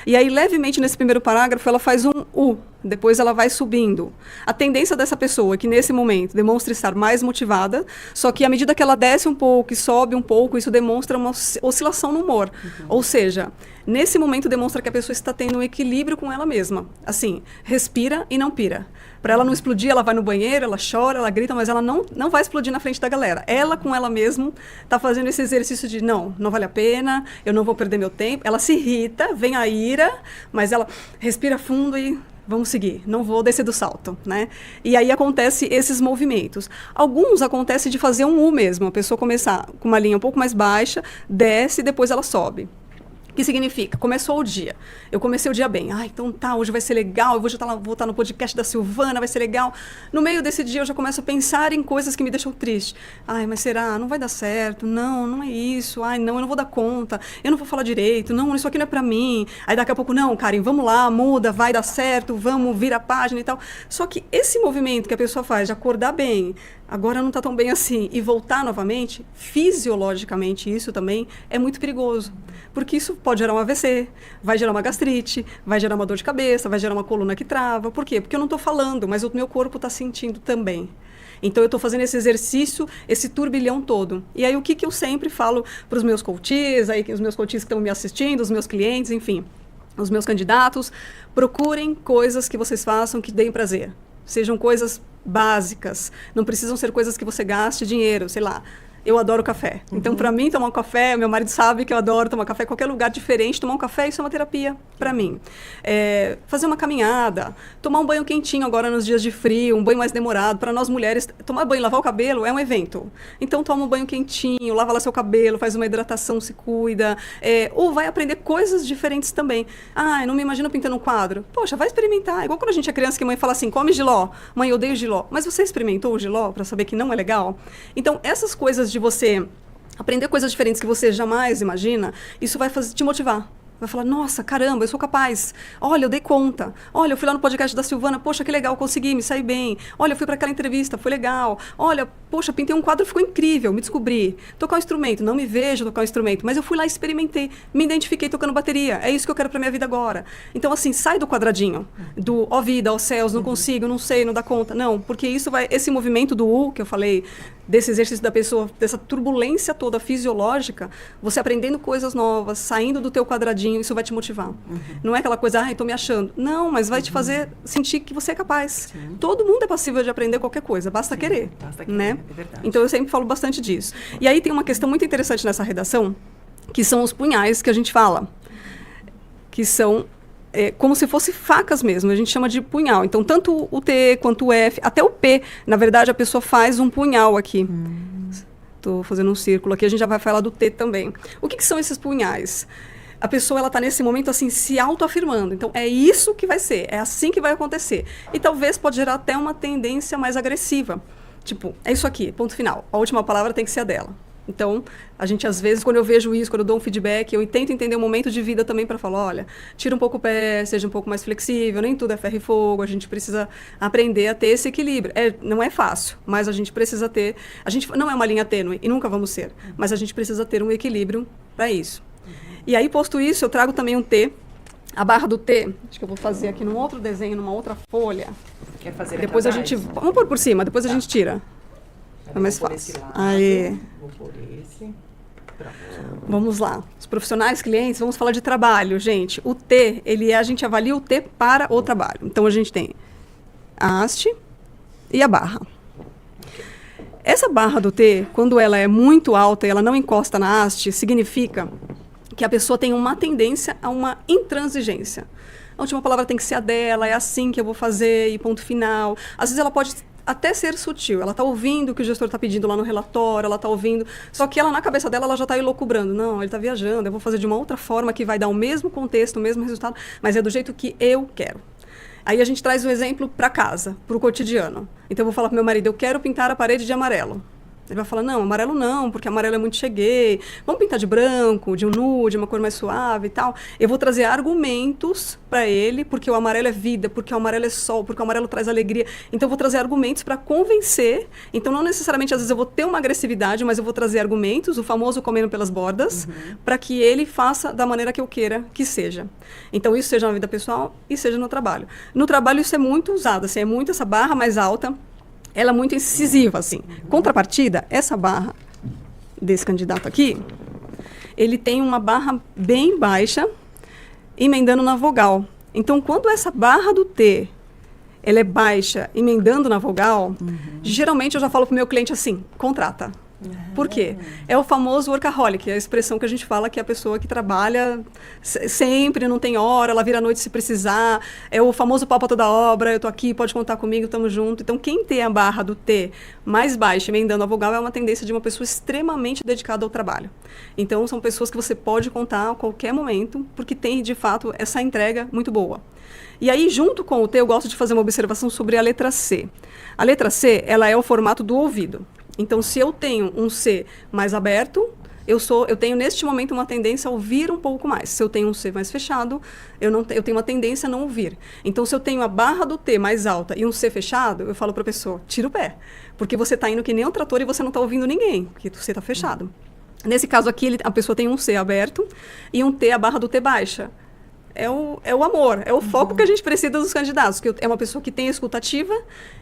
E aí, levemente, nesse primeiro parágrafo, ela faz um U, depois ela vai subindo. A tendência dessa pessoa é que, nesse momento, demonstra estar mais motivada, só que, à medida que ela desce um pouco e sobe um pouco, isso demonstra uma oscilação no humor. Ou seja, nesse momento, demonstra que a pessoa está tendo um equilíbrio com ela mesma. Assim, respira e não pira. Para ela não explodir, ela vai no banheiro, ela chora, ela grita, mas ela não vai explodir na frente da galera. Ela, com ela mesma, está fazendo esse exercício de não vale a pena, eu não vou perder meu tempo. Ela se irrita, vem a ira, mas ela respira fundo e vamos seguir, não vou descer do salto, né? E aí acontece esses movimentos. Alguns acontecem de fazer um U mesmo, a pessoa começar com uma linha um pouco mais baixa, desce e depois ela sobe. O que significa? Começou o dia. Eu comecei o dia bem. Então tá, hoje vai ser legal, eu vou estar no podcast da Silvana, vai ser legal. No meio desse dia eu já começo a pensar em coisas que me deixam triste. Mas será? Não vai dar certo. Não é isso. Não, eu não vou dar conta. Eu não vou falar direito. Não, isso aqui não é pra mim. Aí daqui a pouco, não, Karen, vamos lá, muda, vai dar certo, vamos, vira a página e tal. Só que esse movimento que a pessoa faz de acordar bem, agora não está tão bem assim, e voltar novamente, fisiologicamente isso também é muito perigoso. Porque isso pode gerar um AVC, vai gerar uma gastrite, vai gerar uma dor de cabeça, vai gerar uma coluna que trava. Por quê? Porque eu não estou falando, mas o meu corpo está sentindo também. Então, eu estou fazendo esse exercício, esse turbilhão todo. E aí, o que eu sempre falo para os meus coaches, os meus coaches que estão me assistindo, os meus clientes, enfim, os meus candidatos, procurem coisas que vocês façam que deem prazer. Sejam coisas básicas, não precisam ser coisas que você gaste dinheiro, sei lá. Eu adoro café. Então, para mim, tomar um café, meu marido sabe que eu adoro tomar café em qualquer lugar diferente. Tomar um café, isso é uma terapia para mim. Fazer uma caminhada, tomar um banho quentinho agora nos dias de frio, um banho mais demorado. Para nós mulheres, tomar banho, lavar o cabelo é um evento. Então, toma um banho quentinho, lava lá seu cabelo, faz uma hidratação, se cuida. Ou vai aprender coisas diferentes também. Eu não me imagino pintando um quadro. Poxa, vai experimentar. Igual quando a gente é criança que a mãe fala assim, come jiló. Mãe, eu odeio jiló. Mas você experimentou o jiló para saber que não é legal? Então, essas coisas de você aprender coisas diferentes que você jamais imagina, isso vai te motivar. Vai falar, nossa, caramba, eu sou capaz. Olha, eu dei conta. Olha, eu fui lá no podcast da Silvana. Poxa, que legal, consegui, me saí bem. Olha, eu fui para aquela entrevista, foi legal. Olha, poxa, pintei um quadro, ficou incrível, me descobri. Tocar um instrumento, não me vejo tocar um instrumento, mas eu fui lá e experimentei, me identifiquei tocando bateria. É isso que eu quero para minha vida agora. Então, assim, sai do quadradinho, do ó vida, ó céus, não consigo, não sei, não dá conta. Não, porque isso vai, esse movimento do U, que eu falei, desse exercício da pessoa, dessa turbulência toda fisiológica, você aprendendo coisas novas, saindo do teu quadradinho, isso vai te motivar. Não é aquela coisa, estou me achando. Não, mas vai te fazer sentir que você é capaz. Sim. Todo mundo é passível de aprender qualquer coisa, basta querer. Basta querer, né? É verdade. Então, eu sempre falo bastante disso. E aí tem uma questão muito interessante nessa redação, que são os punhais que a gente fala, que são como se fossem facas mesmo, a gente chama de punhal. Então, tanto o T quanto o F, até o P, na verdade, a pessoa faz um punhal aqui. Estou fazendo um círculo aqui, a gente já vai falar do T também. O que são esses punhais? A pessoa ela está nesse momento assim se autoafirmando. Então é isso que vai ser, é assim que vai acontecer. E talvez pode gerar até uma tendência mais agressiva. Tipo, é isso aqui, ponto final. A última palavra tem que ser a dela. Então, a gente às vezes, quando eu vejo isso, quando eu dou um feedback, eu tento entender o momento de vida também para falar, olha, tira um pouco o pé, seja um pouco mais flexível, nem tudo é ferro e fogo, a gente precisa aprender a ter esse equilíbrio. Não é fácil, mas a gente precisa ter, a gente não é uma linha tênue e nunca vamos ser, mas a gente precisa ter um equilíbrio para isso. E aí, posto isso, eu trago também um T. A barra do T, acho que eu vou fazer aqui num outro desenho, numa outra folha. Quer fazer depois a gente, vamos pôr por cima, depois a gente tira. É mais fácil. Aí. Vou pôr esse. Pronto. Vamos lá. Os profissionais, clientes, vamos falar de trabalho, gente. O T, a gente avalia o T para o trabalho. Então, a gente tem a haste e a barra. Essa barra do T, quando ela é muito alta e ela não encosta na haste, significa que a pessoa tem uma tendência a uma intransigência. A última palavra tem que ser a dela, é assim que eu vou fazer, e ponto final. Às vezes ela pode até ser sutil, ela está ouvindo o que o gestor está pedindo lá no relatório, ela está ouvindo, só que ela na cabeça dela, ela já está elocubrando. Não, ele está viajando, eu vou fazer de uma outra forma que vai dar o mesmo contexto, o mesmo resultado, mas é do jeito que eu quero. Aí a gente traz um exemplo para casa, para o cotidiano. Então eu vou falar para meu marido, eu quero pintar a parede de amarelo. Ele vai falar, não, amarelo não, porque amarelo é muito cheguei. Vamos pintar de branco, de um nude, uma cor mais suave e tal. Eu vou trazer argumentos para ele, porque o amarelo é vida, porque o amarelo é sol, porque o amarelo traz alegria. Então, eu vou trazer argumentos para convencer. Então, não necessariamente, às vezes, eu vou ter uma agressividade, mas eu vou trazer argumentos, o famoso comendo pelas bordas, para que ele faça da maneira que eu queira que seja. Então, isso seja na vida pessoal e seja no trabalho. No trabalho, isso é muito usado, assim, é muito essa barra mais alta. Ela é muito incisiva, assim. Contrapartida, essa barra desse candidato aqui, ele tem uma barra bem baixa, emendando na vogal. Então, quando essa barra do T, ela é baixa, emendando na vogal, geralmente eu já falo pro meu cliente assim, contrata. Por quê? É o famoso workaholic, é a expressão que a gente fala que é a pessoa que trabalha sempre, não tem hora, ela vira à noite se precisar, é o famoso pau pra toda obra, eu tô aqui, pode contar comigo, tamo junto. Então, quem tem a barra do T mais baixa, emendando a vogal, é uma tendência de uma pessoa extremamente dedicada ao trabalho. Então, são pessoas que você pode contar a qualquer momento, porque tem, de fato, essa entrega muito boa. E aí, junto com o T, eu gosto de fazer uma observação sobre a letra C. A letra C, ela é o formato do ouvido. Então, se eu tenho um C mais aberto, eu tenho, neste momento, uma tendência a ouvir um pouco mais. Se eu tenho um C mais fechado, eu tenho uma tendência a não ouvir. Então, se eu tenho a barra do T mais alta e um C fechado, eu falo para a pessoa, tira o pé. Porque você está indo que nem um trator e você não está ouvindo ninguém, porque o C está fechado. Nesse caso aqui, a pessoa tem um C aberto e um T, a barra do T baixa. É o amor, é o foco que a gente precisa dos candidatos, que é uma pessoa que tem escutativa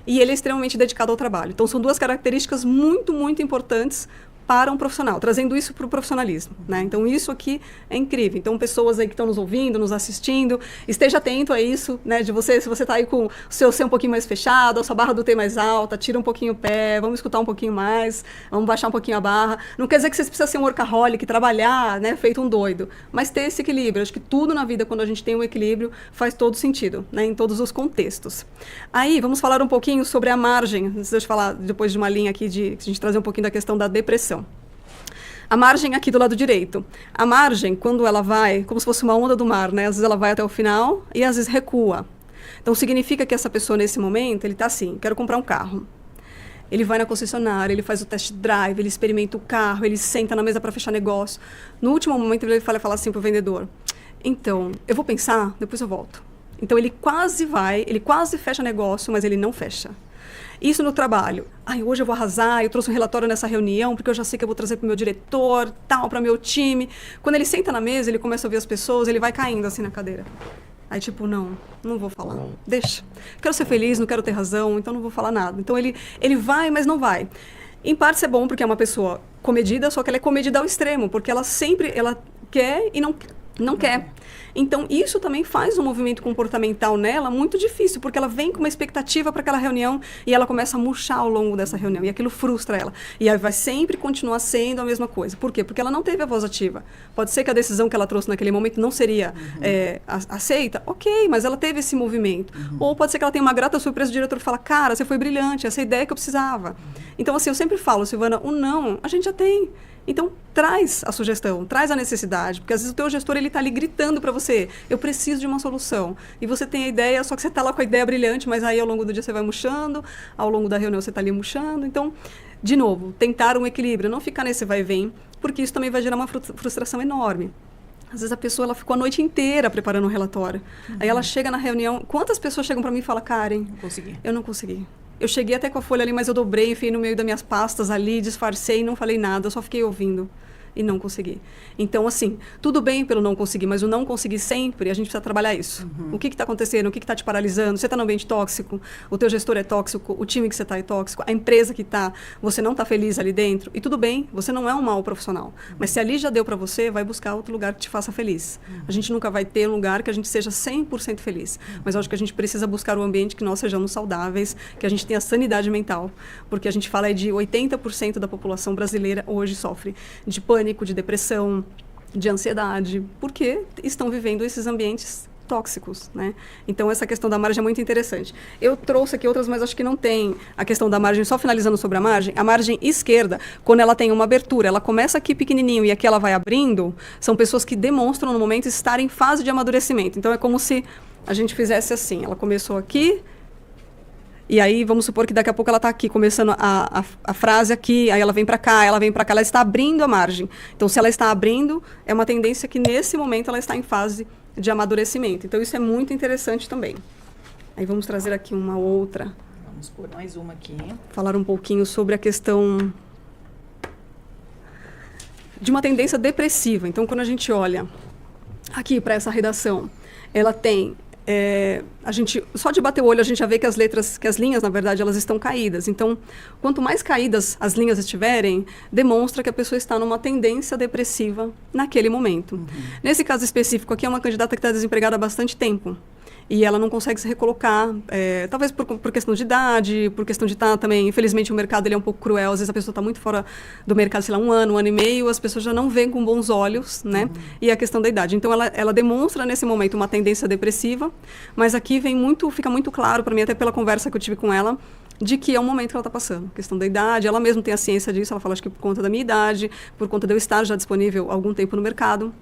e ele é extremamente dedicado ao trabalho. Então, são duas características muito, muito importantes para um profissional, trazendo isso para o profissionalismo, né? Então, isso aqui é incrível. Então, pessoas aí que estão nos ouvindo, nos assistindo, esteja atento a isso, né? De você, se você está aí com o seu C um pouquinho mais fechado, a sua barra do T mais alta, tira um pouquinho o pé, vamos escutar um pouquinho mais, vamos baixar um pouquinho a barra. Não quer dizer que você precisa ser um workaholic, trabalhar, né? Feito um doido, mas ter esse equilíbrio. Acho que tudo na vida, quando a gente tem um equilíbrio, faz todo sentido, né? Em todos os contextos. Aí, vamos falar um pouquinho sobre a margem. Deixa eu falar depois de uma linha aqui, a gente trazer um pouquinho da questão da depressão. A margem aqui do lado direito. A margem, quando ela vai, como se fosse uma onda do mar, né? Às vezes ela vai até o final e às vezes recua. Então, significa que essa pessoa, nesse momento, ele está assim, quero comprar um carro. Ele vai na concessionária, ele faz o test drive, ele experimenta o carro, ele senta na mesa para fechar negócio. No último momento, ele fala assim para o vendedor, então, eu vou pensar, depois eu volto. Então, ele quase fecha negócio, mas ele não fecha. Isso no trabalho. Hoje eu vou arrasar, eu trouxe um relatório nessa reunião, porque eu já sei que eu vou trazer para o meu diretor, tal, para o meu time. Quando ele senta na mesa, ele começa a ouvir as pessoas, ele vai caindo assim na cadeira. Aí tipo, não vou falar, deixa. Quero ser feliz, não quero ter razão, então não vou falar nada. Então ele vai, mas não vai. Em parte isso é bom, porque é uma pessoa comedida, só que ela é comedida ao extremo, porque ela quer e não quer. Então, isso também faz um movimento comportamental nela muito difícil, porque ela vem com uma expectativa para aquela reunião e ela começa a murchar ao longo dessa reunião, e aquilo frustra ela. E aí vai sempre continuar sendo a mesma coisa. Por quê? Porque ela não teve a voz ativa. Pode ser que a decisão que ela trouxe naquele momento não seria aceita, ok, mas ela teve esse movimento. Ou pode ser que ela tenha uma grata surpresa, o diretor fala, cara, você foi brilhante, essa é a ideia que eu precisava. Então, assim, eu sempre falo, Silvana, o não, a gente já tem. Então, traz a sugestão, traz a necessidade, porque às vezes o teu gestor ele está ali gritando para você, eu preciso de uma solução. E você tem a ideia, só que você está lá com a ideia brilhante, mas aí ao longo do dia você vai murchando, ao longo da reunião você está ali murchando. Então, de novo, tentar um equilíbrio, não ficar nesse vai e vem, porque isso também vai gerar uma frustração enorme. Às vezes a pessoa ela ficou a noite inteira preparando um relatório. Aí ela chega na reunião, quantas pessoas chegam para mim e falam, Karen, eu não consegui. Eu cheguei até com a folha ali, mas eu dobrei, enfiei no meio das minhas pastas ali, disfarcei, não falei nada, eu só fiquei ouvindo e não consegui. Então, assim, tudo bem pelo não conseguir, mas o não conseguir sempre, a gente precisa trabalhar isso. O que está acontecendo? O que está te paralisando? Você está num ambiente tóxico? O teu gestor é tóxico? O time que você está é tóxico? A empresa que está, você não está feliz ali dentro? E tudo bem, você não é um mau profissional. Mas se ali já deu para você, vai buscar outro lugar que te faça feliz. A gente nunca vai ter um lugar que a gente seja 100% feliz. Mas eu acho que a gente precisa buscar um ambiente que nós sejamos saudáveis, que a gente tenha sanidade mental. Porque a gente fala de 80% da população brasileira hoje sofre de pânico, de depressão, de ansiedade, porque estão vivendo esses ambientes tóxicos, né? Então, essa questão da margem é muito interessante. Eu trouxe aqui outras, mas acho que não tem a questão da margem. Só finalizando sobre a margem esquerda, quando ela tem uma abertura, ela começa aqui pequenininho e aqui ela vai abrindo, são pessoas que demonstram no momento estar em fase de amadurecimento. Então, é como se a gente fizesse assim, ela começou aqui, e aí, vamos supor que daqui a pouco ela está aqui, começando a frase aqui, aí ela vem para cá, ela está abrindo a margem. Então, se ela está abrindo, é uma tendência que, nesse momento, ela está em fase de amadurecimento. Então, isso é muito interessante também. Aí, vamos trazer aqui uma outra. Vamos pôr mais uma aqui. Falar um pouquinho sobre a questão de uma tendência depressiva. Então, quando a gente olha aqui para essa redação, ela tem... a gente, só de bater o olho, a gente já vê que as linhas, na verdade, elas estão caídas. Então, quanto mais caídas as linhas estiverem, demonstra que a pessoa está numa tendência depressiva naquele momento. Nesse caso específico aqui, é uma candidata que está desempregada há bastante tempo. e ela não consegue se recolocar, talvez por questão de idade, por questão de estar também, infelizmente o mercado ele é um pouco cruel, às vezes a pessoa está muito fora do mercado, sei lá, um ano e meio, as pessoas já não veem com bons olhos, né? E a questão da idade. Então ela demonstra nesse momento uma tendência depressiva, mas aqui fica muito claro para mim, até pela conversa que eu tive com ela, de que é o momento que ela está passando. A questão da idade, ela mesma tem a ciência disso, ela fala, acho que por conta da minha idade, por conta de eu estar já disponível há algum tempo no mercado.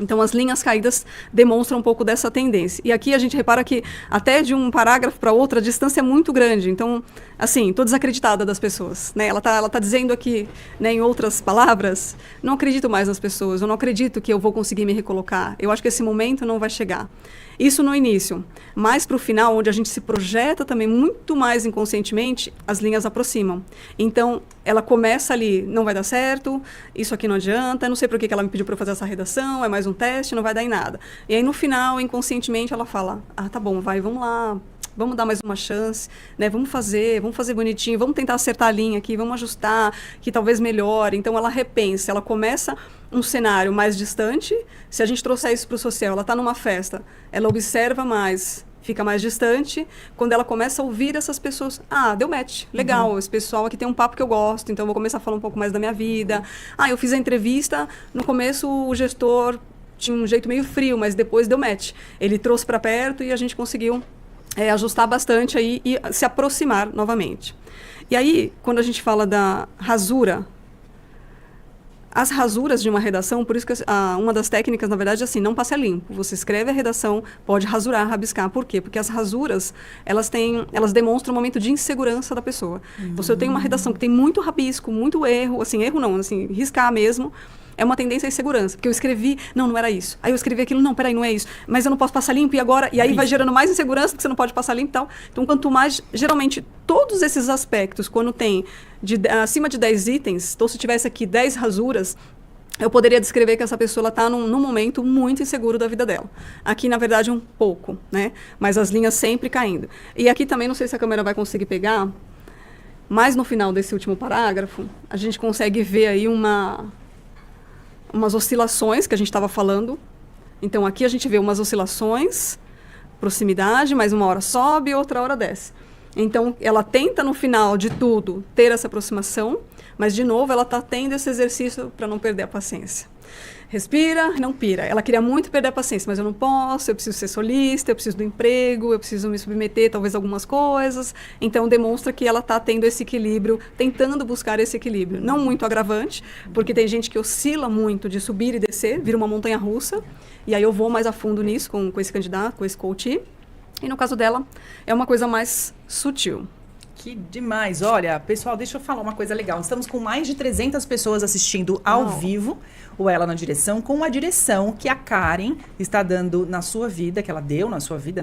Então, as linhas caídas demonstram um pouco dessa tendência. E aqui a gente repara que até de um parágrafo para outro, a distância é muito grande. Então, assim, estou desacreditada das pessoas, né? Ela tá dizendo aqui, né, em outras palavras, não acredito mais nas pessoas, eu não acredito que eu vou conseguir me recolocar. Eu acho que esse momento não vai chegar. Isso no início. Mais para o final, onde a gente se projeta também muito mais inconscientemente, as linhas aproximam. Então, ela começa ali, não vai dar certo, isso aqui não adianta, não sei por que ela me pediu para eu fazer essa redação, é mais um teste, não vai dar em nada. E aí, no final, inconscientemente, ela fala, tá bom, vamos lá, vamos dar mais uma chance, né? Vamos fazer bonitinho, vamos tentar acertar a linha aqui, vamos ajustar, que talvez melhore. Então, ela repensa, ela começa um cenário mais distante. Se a gente trouxer isso para o social, ela está numa festa, ela observa mais, fica mais distante. Quando ela começa a ouvir essas pessoas, deu match, legal, esse pessoal aqui tem um papo que eu gosto, então eu vou começar a falar um pouco mais da minha vida. Eu fiz a entrevista, no começo o gestor tinha um jeito meio frio, mas depois deu match. Ele trouxe para perto e a gente conseguiu ajustar bastante aí e se aproximar novamente. E aí, quando a gente fala da rasura, as rasuras de uma redação, por isso que uma das técnicas, na verdade, é assim, não passe a limpo. Você escreve a redação, pode rasurar, rabiscar. Por quê? Porque as rasuras, elas demonstram um momento de insegurança da pessoa. Então, se eu tenho uma redação que tem muito rabisco, muito erro, assim, erro não, assim, riscar mesmo, é uma tendência à insegurança, porque eu escrevi, não era isso. Aí eu escrevi aquilo, não, peraí, não é isso. Mas eu não posso passar limpo, e agora? E aí vai gerando mais insegurança, porque você não pode passar limpo e tal. Então, quanto mais, geralmente, todos esses aspectos, quando tem acima de 10 itens, então se tivesse aqui 10 rasuras, eu poderia descrever que essa pessoa está num momento muito inseguro da vida dela. Aqui, na verdade, um pouco, né? Mas as linhas sempre caindo. E aqui também, não sei se a câmera vai conseguir pegar, mas no final desse último parágrafo, a gente consegue ver aí umas oscilações que a gente estava falando. Então, aqui a gente vê umas oscilações, proximidade, mas uma hora sobe, outra hora desce. Então, ela tenta, no final de tudo, ter essa aproximação, mas, de novo, ela está tendo esse exercício para não perder a paciência. Respira, não pira. Ela queria muito perder a paciência, mas eu não posso, eu preciso ser solista, eu preciso do emprego, eu preciso me submeter talvez a algumas coisas. Então, demonstra que ela está tendo esse equilíbrio, tentando buscar esse equilíbrio. Não muito agravante, porque tem gente que oscila muito de subir e descer, vira uma montanha-russa, e aí eu vou mais a fundo nisso com esse candidato, com esse coach. E no caso dela, é uma coisa mais sutil. Que demais. Olha, pessoal, deixa eu falar uma coisa legal. Estamos com mais de 300 pessoas assistindo ao vivo o Ela na Direção, com a direção que a Karen está dando na sua vida, que ela deu na sua vida,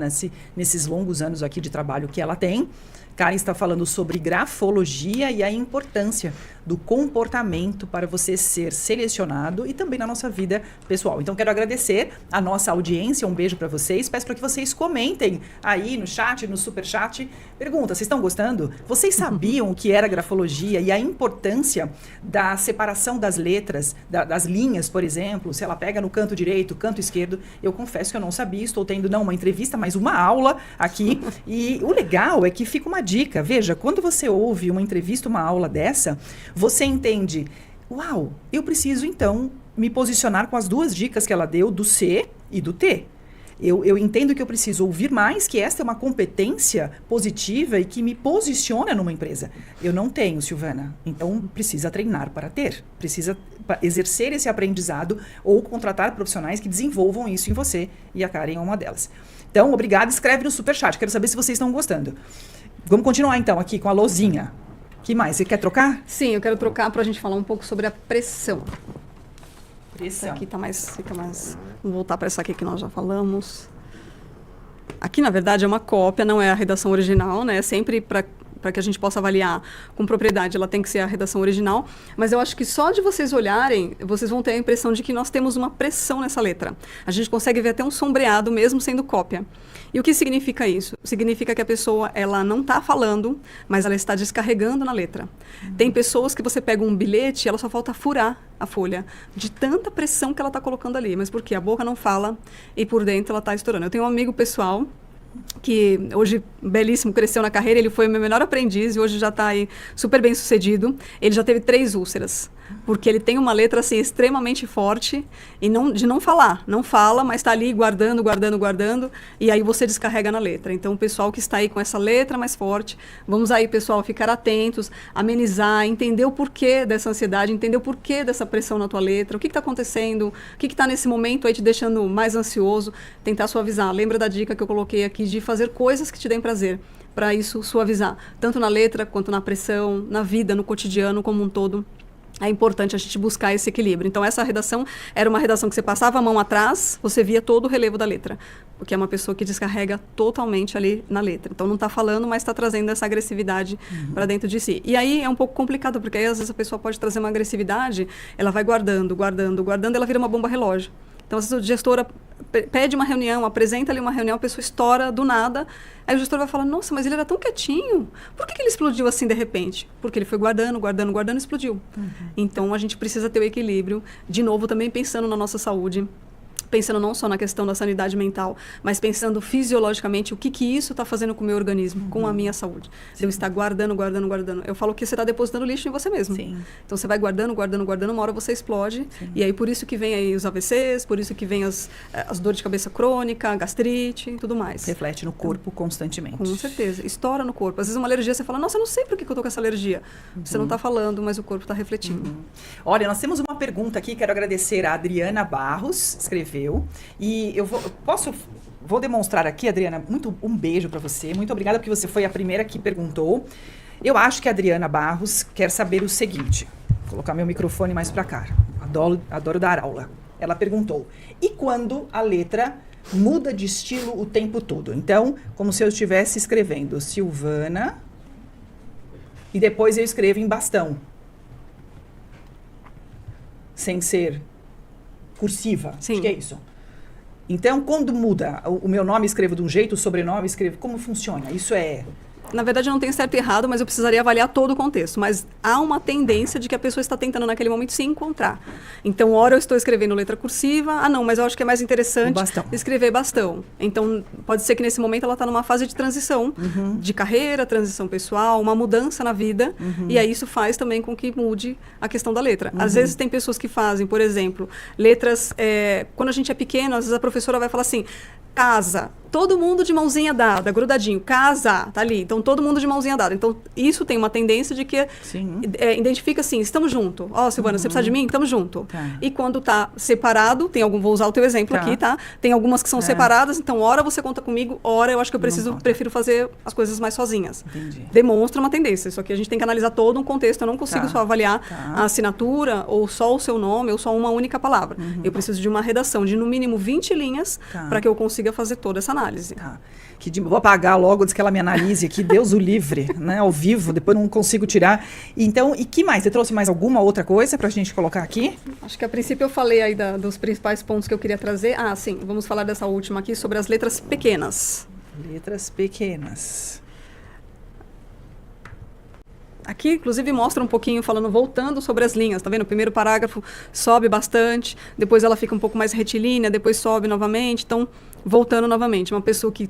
nesses longos anos aqui de trabalho que ela tem. Karen está falando sobre grafologia e a importância do comportamento para você ser selecionado e também na nossa vida pessoal. Então, quero agradecer a nossa audiência, um beijo para vocês. Peço para que vocês comentem aí no chat, no superchat. Pergunta, vocês estão gostando? Vocês sabiam o que era grafologia e a importância da separação das letras, das linhas, por exemplo, se ela pega no canto direito, canto esquerdo? Eu confesso que eu não sabia, estou tendo não uma entrevista, mas uma aula aqui. E o legal é que fica uma dica. Veja, quando você ouve uma entrevista, uma aula dessa, você entende, uau, eu preciso então me posicionar com as duas dicas que ela deu, do C e do T. Eu entendo que eu preciso ouvir mais, que esta é uma competência positiva e que me posiciona numa empresa. Eu não tenho, Silvana. Então, precisa treinar para ter. Precisa exercer esse aprendizado ou contratar profissionais que desenvolvam isso em você. E a Karen é uma delas. Então, obrigada. Escreve no superchat. Quero saber se vocês estão gostando. Vamos continuar, então, aqui com a Lozinha. Que mais? Você quer trocar? Sim, eu quero trocar para a gente falar um pouco sobre a pressão. Pressão. Essa aqui fica mais... Vamos voltar para essa aqui que nós já falamos. Aqui, na verdade, é uma cópia, não é a redação original, né? É sempre para que a gente possa avaliar com propriedade, ela tem que ser a redação original. Mas eu acho que só de vocês olharem, vocês vão ter a impressão de que nós temos uma pressão nessa letra. A gente consegue ver até um sombreado, mesmo sendo cópia. E o que significa isso? Significa que a pessoa, ela não está falando, mas ela está descarregando na letra. Tem pessoas que você pega um bilhete e ela só falta furar a folha, de tanta pressão que ela está colocando ali. Mas por quê? A boca não fala e por dentro ela está estourando. Eu tenho um amigo pessoal que hoje, belíssimo, cresceu na carreira, ele foi o meu menor aprendiz e hoje já está aí super bem sucedido. Ele já teve 3 úlceras, porque ele tem uma letra assim, extremamente forte e de não falar. Não fala, mas está ali guardando, e aí você descarrega na letra. Então, o pessoal que está aí com essa letra mais forte, vamos aí, pessoal, ficar atentos, amenizar, entender o porquê dessa ansiedade, entender o porquê dessa pressão na tua letra, o que está acontecendo, o que está nesse momento aí te deixando mais ansioso, tentar suavizar. Lembra da dica que eu coloquei aqui de fazer coisas que te deem prazer, para isso suavizar, tanto na letra, quanto na pressão, na vida, no cotidiano como um todo. É importante a gente buscar esse equilíbrio. Então, essa redação era uma redação que você passava a mão atrás, você via todo o relevo da letra, porque é uma pessoa que descarrega totalmente ali na letra. Então, não está falando, mas está trazendo essa agressividade para dentro de si. E aí é um pouco complicado, porque aí às vezes a pessoa pode trazer uma agressividade, ela vai guardando, ela vira uma bomba relógio. Então, às vezes, a gestora pede uma reunião, apresenta ali uma reunião, a pessoa estoura do nada, aí o gestor vai falar, nossa, mas ele era tão quietinho, por que ele explodiu assim de repente? Porque ele foi guardando e explodiu. Então, a gente precisa ter o equilíbrio, de novo, também pensando na nossa saúde, pensando não só na questão da sanidade mental, mas pensando fisiologicamente o que isso está fazendo com o meu organismo, com a minha saúde. Eu estar guardando. Eu falo que você está depositando lixo em você mesmo. Sim. Então, você vai guardando, uma hora você explode. Sim. E aí, por isso que vem aí os AVCs, por isso que vem as dores de cabeça crônica, gastrite e tudo mais. Reflete no corpo constantemente. Com certeza. Estoura no corpo. Às vezes uma alergia, você fala, nossa, eu não sei por que eu tô com essa alergia. Você não está falando, mas o corpo está refletindo. Olha, nós temos uma pergunta aqui, quero agradecer a Adriana Barros, escreveu. E eu vou demonstrar aqui, Adriana, um beijo para você. Muito obrigada, porque você foi a primeira que perguntou. Eu acho que a Adriana Barros quer saber o seguinte. Vou colocar meu microfone mais para cá. Adoro dar aula. Ela perguntou, e quando a letra muda de estilo o tempo todo? Então, como se eu estivesse escrevendo Silvana e depois eu escrevo em bastão. Sem ser cursiva. Sim. Acho que é isso. Então, quando muda o meu nome, escrevo de um jeito, o sobrenome, escrevo... Como funciona? Isso é... Na verdade, eu não tenho certo e errado, mas eu precisaria avaliar todo o contexto. Mas há uma tendência de que a pessoa está tentando, naquele momento, se encontrar. Então, ora eu estou escrevendo letra cursiva, não, mas eu acho que é mais interessante escrever bastão. Então, pode ser que nesse momento ela está numa fase de transição, de carreira, transição pessoal, uma mudança na vida, e aí isso faz também com que mude a questão da letra. Às vezes tem pessoas que fazem, por exemplo, letras... quando a gente é pequeno, às vezes a professora vai falar assim, casa, todo mundo de mãozinha dada, grudadinho, casa, tá ali, então todo mundo de mãozinha dada. Então, isso tem uma tendência de que identifica assim, estamos juntos. Ó, Silvana, você precisa de mim? Estamos juntos. Tá. E quando tá separado, vou usar o teu exemplo aqui, tá? Tem algumas que são separadas, então, ora você conta comigo, ora eu acho que eu prefiro fazer as coisas mais sozinhas. Entendi. Demonstra uma tendência, só que a gente tem que analisar todo um contexto, eu não consigo só avaliar a assinatura, ou só o seu nome, ou só uma única palavra. Eu preciso de uma redação de, no mínimo, 20 linhas, para que eu consiga fazer toda essa análise. Vou apagar logo, diz que ela me analise aqui, Deus o livre, né, ao vivo, depois não consigo tirar. Então, e que mais? Você trouxe mais alguma outra coisa para a gente colocar aqui? Acho que a princípio eu falei aí dos principais pontos que eu queria trazer. Sim, vamos falar dessa última aqui, sobre as letras pequenas. Letras pequenas. Aqui, inclusive, mostra um pouquinho, voltando sobre as linhas, tá vendo? O primeiro parágrafo sobe bastante, depois ela fica um pouco mais retilínea, depois sobe novamente, então, voltando novamente. Uma pessoa que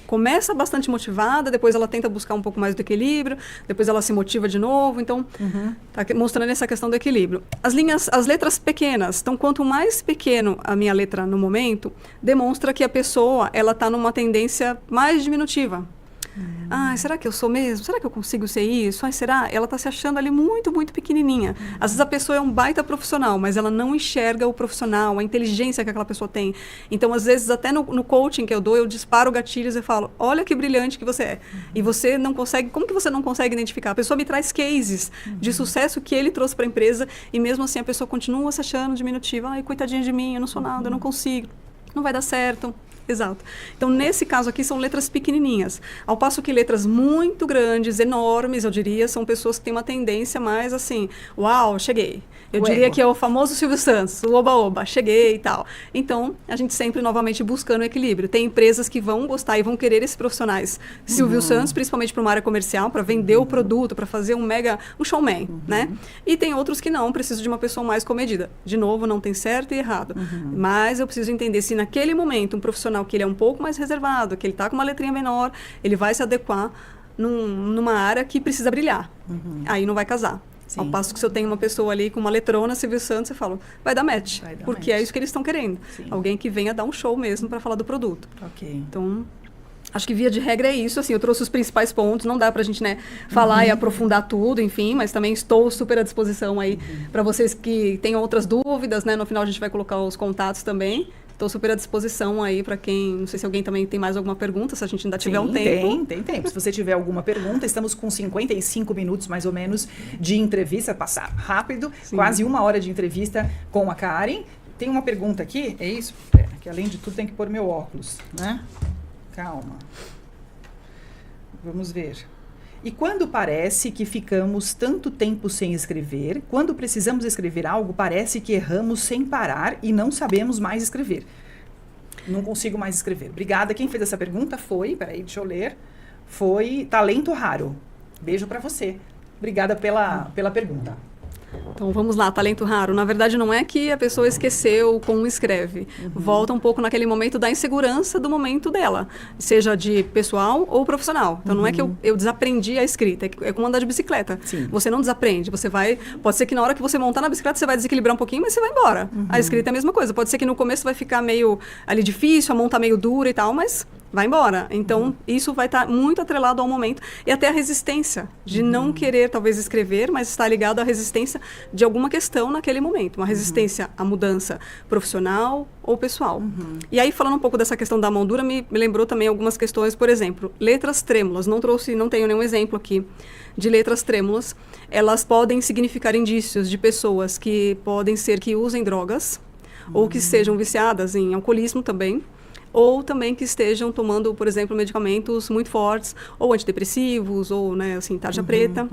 começa bastante motivada, depois ela tenta buscar um pouco mais do equilíbrio, depois ela se motiva de novo, então, tá mostrando essa questão do equilíbrio. As letras pequenas, então, quanto mais pequeno a minha letra no momento, demonstra que a pessoa, ela está numa tendência mais diminutiva. Será que eu sou mesmo? Será que eu consigo ser isso? Será? Ela está se achando ali muito, muito pequenininha. Às vezes a pessoa é um baita profissional, mas ela não enxerga o profissional, a inteligência que aquela pessoa tem. Então, às vezes, até no coaching que eu dou, eu disparo gatilhos e falo, olha que brilhante que você é. E você não consegue... Como que você não consegue identificar? A pessoa me traz cases de sucesso que ele trouxe para a empresa e mesmo assim a pessoa continua se achando diminutiva. Coitadinha de mim, eu não sou nada, eu não consigo. Não vai dar certo. Exato. Então, nesse caso aqui, são letras pequenininhas. Ao passo que letras muito grandes, enormes, eu diria, são pessoas que têm uma tendência mais assim, uau, cheguei. Eu diria que é o famoso Silvio Santos, o oba-oba, cheguei e tal. Então, a gente sempre, novamente, buscando o equilíbrio. Tem empresas que vão gostar e vão querer esses profissionais Silvio Santos, principalmente para uma área comercial, para vender o produto, para fazer um showman, né? E tem outros que não, preciso de uma pessoa mais comedida. De novo, não tem certo e errado. Mas eu preciso entender se naquele momento um profissional profissional que ele é um pouco mais reservado, que ele está com uma letrinha menor, ele vai se adequar numa área que precisa brilhar. Aí não vai casar. Sim. Ao passo que se eu tenho uma pessoa ali com uma letrona, Silvio Santos, eu falo, vai dar match. Porque é isso que eles estão querendo. Sim. Alguém que venha dar um show mesmo para falar do produto. Ok. Então, acho que via de regra é isso. Assim, eu trouxe os principais pontos. Não dá pra gente, né, falar e aprofundar tudo, enfim. Mas também estou super à disposição aí para vocês que tenham outras dúvidas, né? No final a gente vai colocar os contatos também. Estou super à disposição aí para quem... Não sei se alguém também tem mais alguma pergunta, se a gente ainda tiver um tempo. Tem tempo. Se você tiver alguma pergunta, estamos com 55 minutos, mais ou menos, de entrevista. Passar rápido, Sim. quase 1 hora de entrevista com a Karen. Tem uma pergunta aqui, é isso? Que além de tudo tem que pôr meu óculos, né? Calma. Vamos ver. E quando parece que ficamos tanto tempo sem escrever, quando precisamos escrever algo, parece que erramos sem parar e não sabemos mais escrever. Não consigo mais escrever. Obrigada. Quem fez essa pergunta foi, peraí, deixa eu ler, foi Talento Raro. Beijo pra você. Obrigada pela pergunta. Então, vamos lá, talento raro. Na verdade, não é que a pessoa esqueceu como escreve. Volta um pouco naquele momento da insegurança do momento dela, seja de pessoal ou profissional. Então, não é que eu desaprendi a escrita, é como andar de bicicleta. Sim. Você não desaprende, você vai... Pode ser que na hora que você montar na bicicleta, você vai desequilibrar um pouquinho, mas você vai embora. A escrita é a mesma coisa. Pode ser que no começo vai ficar meio ali difícil, a mão tá meio dura e tal, mas... vai embora. Então, isso vai estar muito atrelado ao momento e até a resistência de não querer, talvez, escrever, mas estar ligado à resistência de alguma questão naquele momento. Uma resistência à mudança profissional ou pessoal. E aí, falando um pouco dessa questão da mão dura, me lembrou também algumas questões, por exemplo, letras trêmulas. Não tenho nenhum exemplo aqui de letras trêmulas. Elas podem significar indícios de pessoas que podem ser que usem drogas ou que sejam viciadas em alcoolismo também. Ou também que estejam tomando, por exemplo, medicamentos muito fortes, ou antidepressivos, ou, né, assim, tarja preta.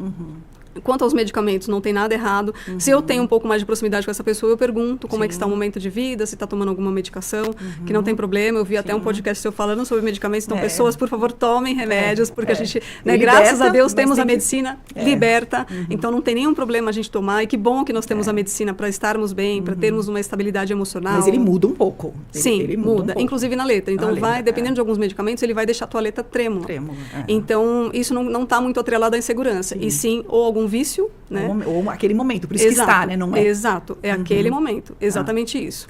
Quanto aos medicamentos, não tem nada errado. Se eu tenho um pouco mais de proximidade com essa pessoa, eu pergunto como é que está o momento de vida, se está tomando alguma medicação, que não tem problema. Eu vi até um podcast seu falando sobre medicamentos. Então, pessoas, por favor, tomem remédios, porque a gente, né, liberta, graças a Deus, temos a que... medicina liberta. Então, não tem nenhum problema a gente tomar. E que bom que nós temos a medicina para estarmos bem, para termos uma estabilidade emocional. Mas ele muda um pouco. Sim, ele muda. Um pouco. Inclusive na letra. Então, dependendo de alguns medicamentos, ele vai deixar a tua letra trêmula. Então, isso não está muito atrelado à insegurança. E sim, ou algum vício, né? Ou aquele momento, por isso que está, né? Não é? Exato, é aquele momento, exatamente isso.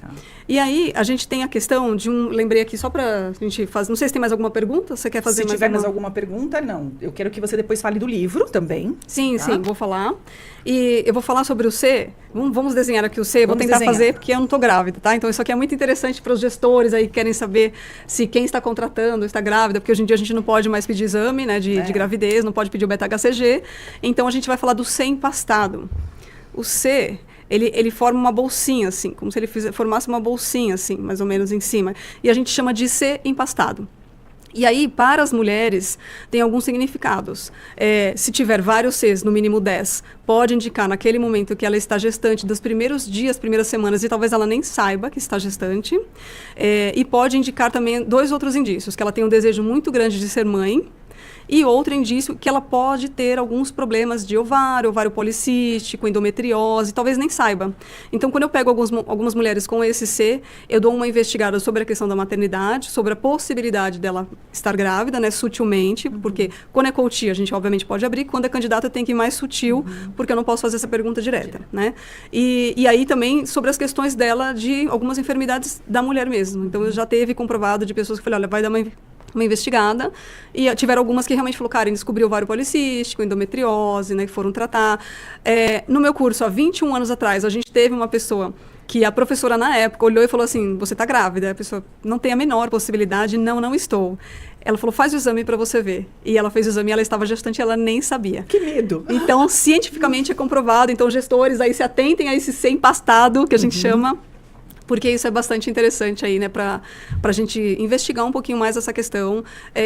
E aí, a gente tem a questão de lembrei aqui só para a gente fazer, não sei se tem mais alguma pergunta, você quer fazer mais alguma? Se tiver mais alguma pergunta, não. Eu quero que você depois fale do livro também. Sim, vou falar. E eu vou falar sobre o C, vamos desenhar aqui o C, vou tentar fazer porque eu não estou grávida, tá? Então, isso aqui é muito interessante para os gestores aí que querem saber se quem está contratando está grávida, porque hoje em dia a gente não pode mais pedir exame, né, de gravidez, não pode pedir o beta-HCG, então a gente vai falar do C empastado. O C, ele forma uma bolsinha, assim, como se ele formasse uma bolsinha, assim, mais ou menos em cima, e a gente chama de C empastado. E aí, para as mulheres, tem alguns significados. Se tiver vários Cs, no mínimo 10, pode indicar naquele momento que ela está gestante dos primeiros dias, primeiras semanas, e talvez ela nem saiba que está gestante. E pode indicar também 2 outros indícios, que ela tem um desejo muito grande de ser mãe, e outro indício que ela pode ter alguns problemas de ovário policístico, endometriose, talvez nem saiba. Então, quando eu pego algumas mulheres com esse C, eu dou uma investigada sobre a questão da maternidade, sobre a possibilidade dela estar grávida, né, sutilmente, porque quando é coach, a gente obviamente pode abrir, quando é candidata tem que ir mais sutil, porque eu não posso fazer essa pergunta direta, né? E aí também sobre as questões dela de algumas enfermidades da mulher mesmo. Então, eu já teve comprovado de pessoas que falaram, olha, vai dar uma investigada, e tiveram algumas que realmente falou, Karen, descobriu ovário policístico, endometriose, né, que foram tratar. No meu curso, há 21 anos atrás, a gente teve uma pessoa que a professora, na época, olhou e falou assim, você está grávida? A pessoa, não tem a menor possibilidade, não estou. Ela falou, faz o exame para você ver. E ela fez o exame, ela estava gestante, ela nem sabia. Que medo! Então, cientificamente é comprovado, então gestores aí se atentem a esse ser empastado, que a gente chama, porque isso é bastante interessante aí, né, para a gente investigar um pouquinho mais essa questão,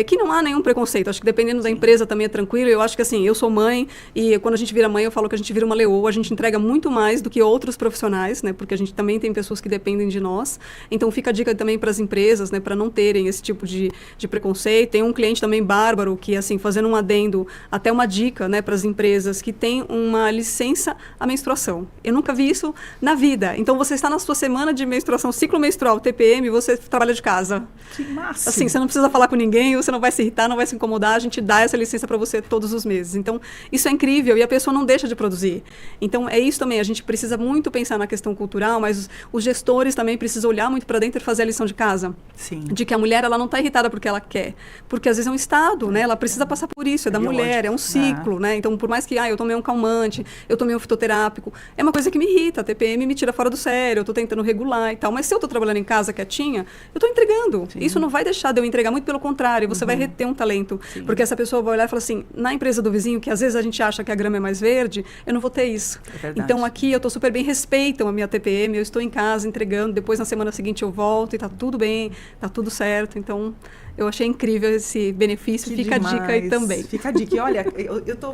que não há nenhum preconceito. Acho que dependendo da empresa também é tranquilo. Eu acho que assim, eu sou mãe e quando a gente vira mãe, eu falo que a gente vira uma leoa, a gente entrega muito mais do que outros profissionais, né, porque a gente também tem pessoas que dependem de nós. Então fica a dica também para as empresas, né, para não terem esse tipo de preconceito. Tem um cliente também bárbaro que, assim, fazendo um adendo, até uma dica, né, para as empresas que tem uma licença à menstruação. Eu nunca vi isso na vida. Então você está na sua semana de menstruação, ciclo menstrual, TPM, você trabalha de casa. Que massa! Assim, você não precisa falar com ninguém, você não vai se irritar, não vai se incomodar, a gente dá essa licença para você todos os meses. Então, isso é incrível e a pessoa não deixa de produzir. Então, é isso também, a gente precisa muito pensar na questão cultural, mas os gestores também precisam olhar muito para dentro e fazer a lição de casa. Sim. De que a mulher, ela não está irritada porque ela quer. Porque às vezes é um estado, né? Ela precisa passar por isso, é da mulher, é um ciclo, né? Então, por mais que, eu tomei um calmante, eu tomei um fitoterápico, é uma coisa que me irrita, a TPM me tira fora do sério, eu estou tentando regular e tal, mas se eu estou trabalhando em casa quietinha, eu estou entregando. Sim. Isso não vai deixar de eu entregar, muito pelo contrário, você vai reter um talento. Sim. Porque essa pessoa vai olhar e falar assim, na empresa do vizinho, que às vezes a gente acha que a grama é mais verde, eu não vou ter isso. Então, aqui eu estou super bem, respeitam a minha TPM, eu estou em casa entregando, depois na semana seguinte eu volto e está tudo bem, está tudo certo. Então, eu achei incrível esse benefício. Que fica demais. A dica aí também. Fica a dica. E olha,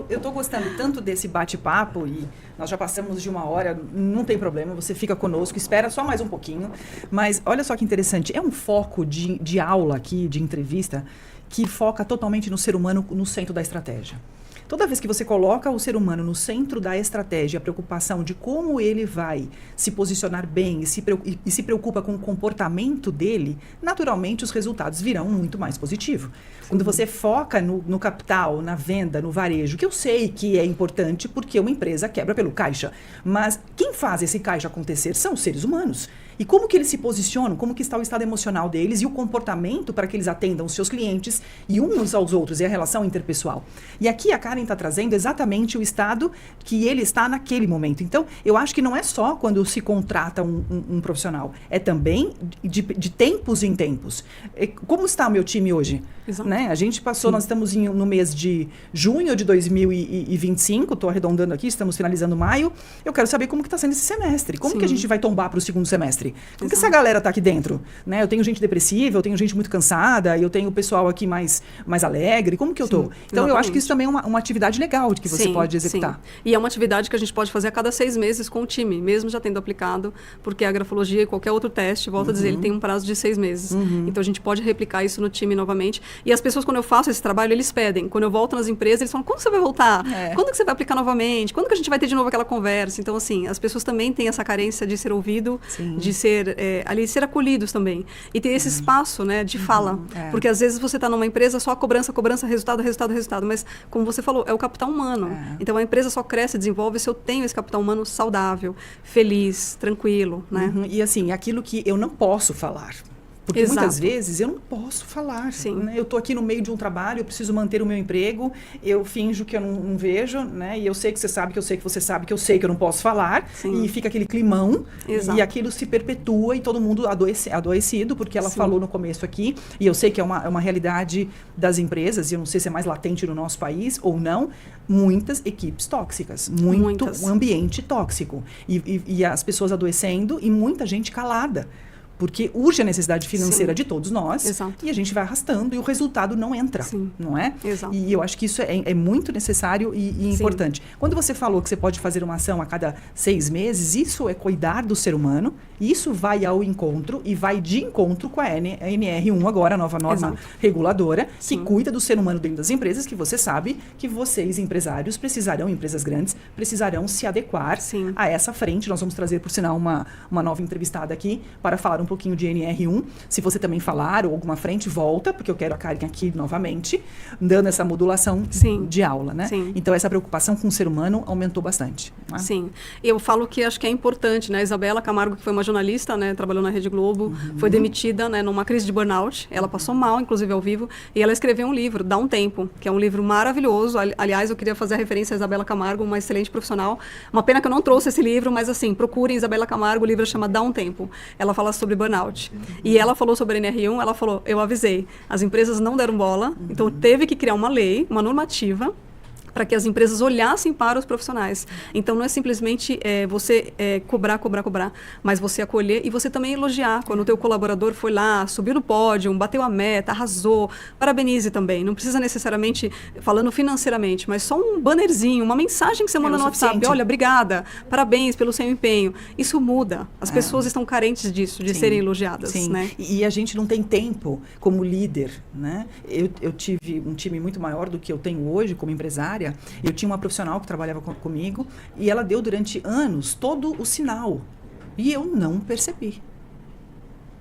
eu tô gostando tanto desse bate-papo e nós já passamos de 1 hora, não tem problema, você fica conosco, espera só mais um pouquinho. Mas olha só que interessante, é um foco de aula aqui, de entrevista, que foca totalmente no ser humano no centro da estratégia. Toda vez que você coloca o ser humano no centro da estratégia, a preocupação de como ele vai se posicionar bem e se preocupa com o comportamento dele, naturalmente os resultados virão muito mais positivos. Quando você foca no capital, na venda, no varejo, que eu sei que é importante porque uma empresa quebra pelo caixa, mas quem faz esse caixa acontecer são os seres humanos. E como que eles se posicionam, como que está o estado emocional deles e o comportamento para que eles atendam os seus clientes e uns aos outros, e a relação interpessoal. E aqui a Karen está trazendo exatamente o estado que ele está naquele momento. Então, eu acho que não é só quando se contrata um profissional, é também de tempos em tempos. Como está o meu time hoje? Né? A gente passou, nós estamos no mês de junho de 2025, estou arredondando aqui, estamos finalizando maio. Eu quero saber como que está sendo esse semestre. Como que a gente vai tombar para o segundo semestre? Como que essa galera está aqui dentro? Né? Eu tenho gente depressiva, eu tenho gente muito cansada, eu tenho o pessoal aqui mais alegre. Como que eu estou? Então, eu acho que isso também é uma atividade legal que você pode executar. Sim. E é uma atividade que a gente pode fazer a cada 6 meses com o time, mesmo já tendo aplicado, porque a grafologia e qualquer outro teste, volto a dizer, ele tem um prazo de 6 meses. Então, a gente pode replicar isso no time novamente. E as pessoas, quando eu faço esse trabalho, eles pedem. Quando eu volto nas empresas, eles falam, quando você vai voltar? Quando que você vai aplicar novamente? Quando que a gente vai ter de novo aquela conversa? Então, assim, as pessoas também têm essa carência de ser ouvido, de ser, ali, ser acolhidos também. E ter esse espaço, né, de fala. Porque, às vezes, você está numa empresa só cobrança, resultado. Mas, como você falou, é o capital humano. Então, a empresa só cresce e desenvolve se eu tenho esse capital humano saudável, feliz, tranquilo, né? E, assim, aquilo que eu não posso falar. Porque muitas vezes eu não posso falar. Né? Eu estou aqui no meio de um trabalho, eu preciso manter o meu emprego, eu finjo que eu não vejo, né? E eu sei que você sabe, que eu sei que você sabe, que eu sei que eu não posso falar. E fica aquele climão. E aquilo se perpetua e todo mundo adoecido, porque ela falou no começo aqui, e eu sei que é uma realidade das empresas, e eu não sei se é mais latente no nosso país ou não, muitas equipes tóxicas, muito ambiente tóxico. E as pessoas adoecendo e muita gente calada. Porque urge a necessidade financeira de todos nós. E a gente vai arrastando e o resultado não entra, não é? E eu acho que isso é muito necessário e importante. Quando você falou que você pode fazer uma ação a cada 6 meses, isso é cuidar do ser humano, isso vai ao encontro e vai de encontro com a NR1 agora, a nova norma reguladora, que cuida do ser humano dentro das empresas, que você sabe que vocês, empresários, empresas grandes, precisarão se adequar a essa frente. Nós vamos trazer, por sinal, uma nova entrevistada aqui para falar um pouquinho de NR1. Se você também falar ou alguma frente, volta, porque eu quero a Karen aqui novamente, dando essa modulação de aula, né? Então, essa preocupação com o ser humano aumentou bastante. Né? Eu falo que acho que é importante, né? A Isabela Camargo, que foi uma jornalista, né? Trabalhou na Rede Globo, foi demitida, né? Numa crise de burnout. Ela passou mal, inclusive, ao vivo, e ela escreveu um livro, Dá um Tempo, que é um livro maravilhoso. Aliás, eu queria fazer a referência a Isabela Camargo, uma excelente profissional. Uma pena que eu não trouxe esse livro, mas assim, procurem Isabela Camargo, o livro chama Dá um Tempo. Ela fala sobre burnout. E ela falou sobre a NR1, ela falou, eu avisei, as empresas não deram bola, então teve que criar uma lei, uma normativa, para que as empresas olhassem para os profissionais. Então, não é simplesmente você cobrar, mas você acolher e você também elogiar. Quando o teu colaborador foi lá, subiu no pódio, bateu a meta, arrasou, parabenize também. Não precisa necessariamente, falando financeiramente, mas só um bannerzinho, uma mensagem que você manda no WhatsApp. Olha, obrigada, parabéns pelo seu empenho. Isso muda. As pessoas estão carentes disso, de serem elogiadas. Né? E a gente não tem tempo como líder. Né? Eu tive um time muito maior do que eu tenho hoje como empresária. Eu tinha uma profissional que trabalhava comigo e ela deu durante anos todo o sinal. E eu não percebi.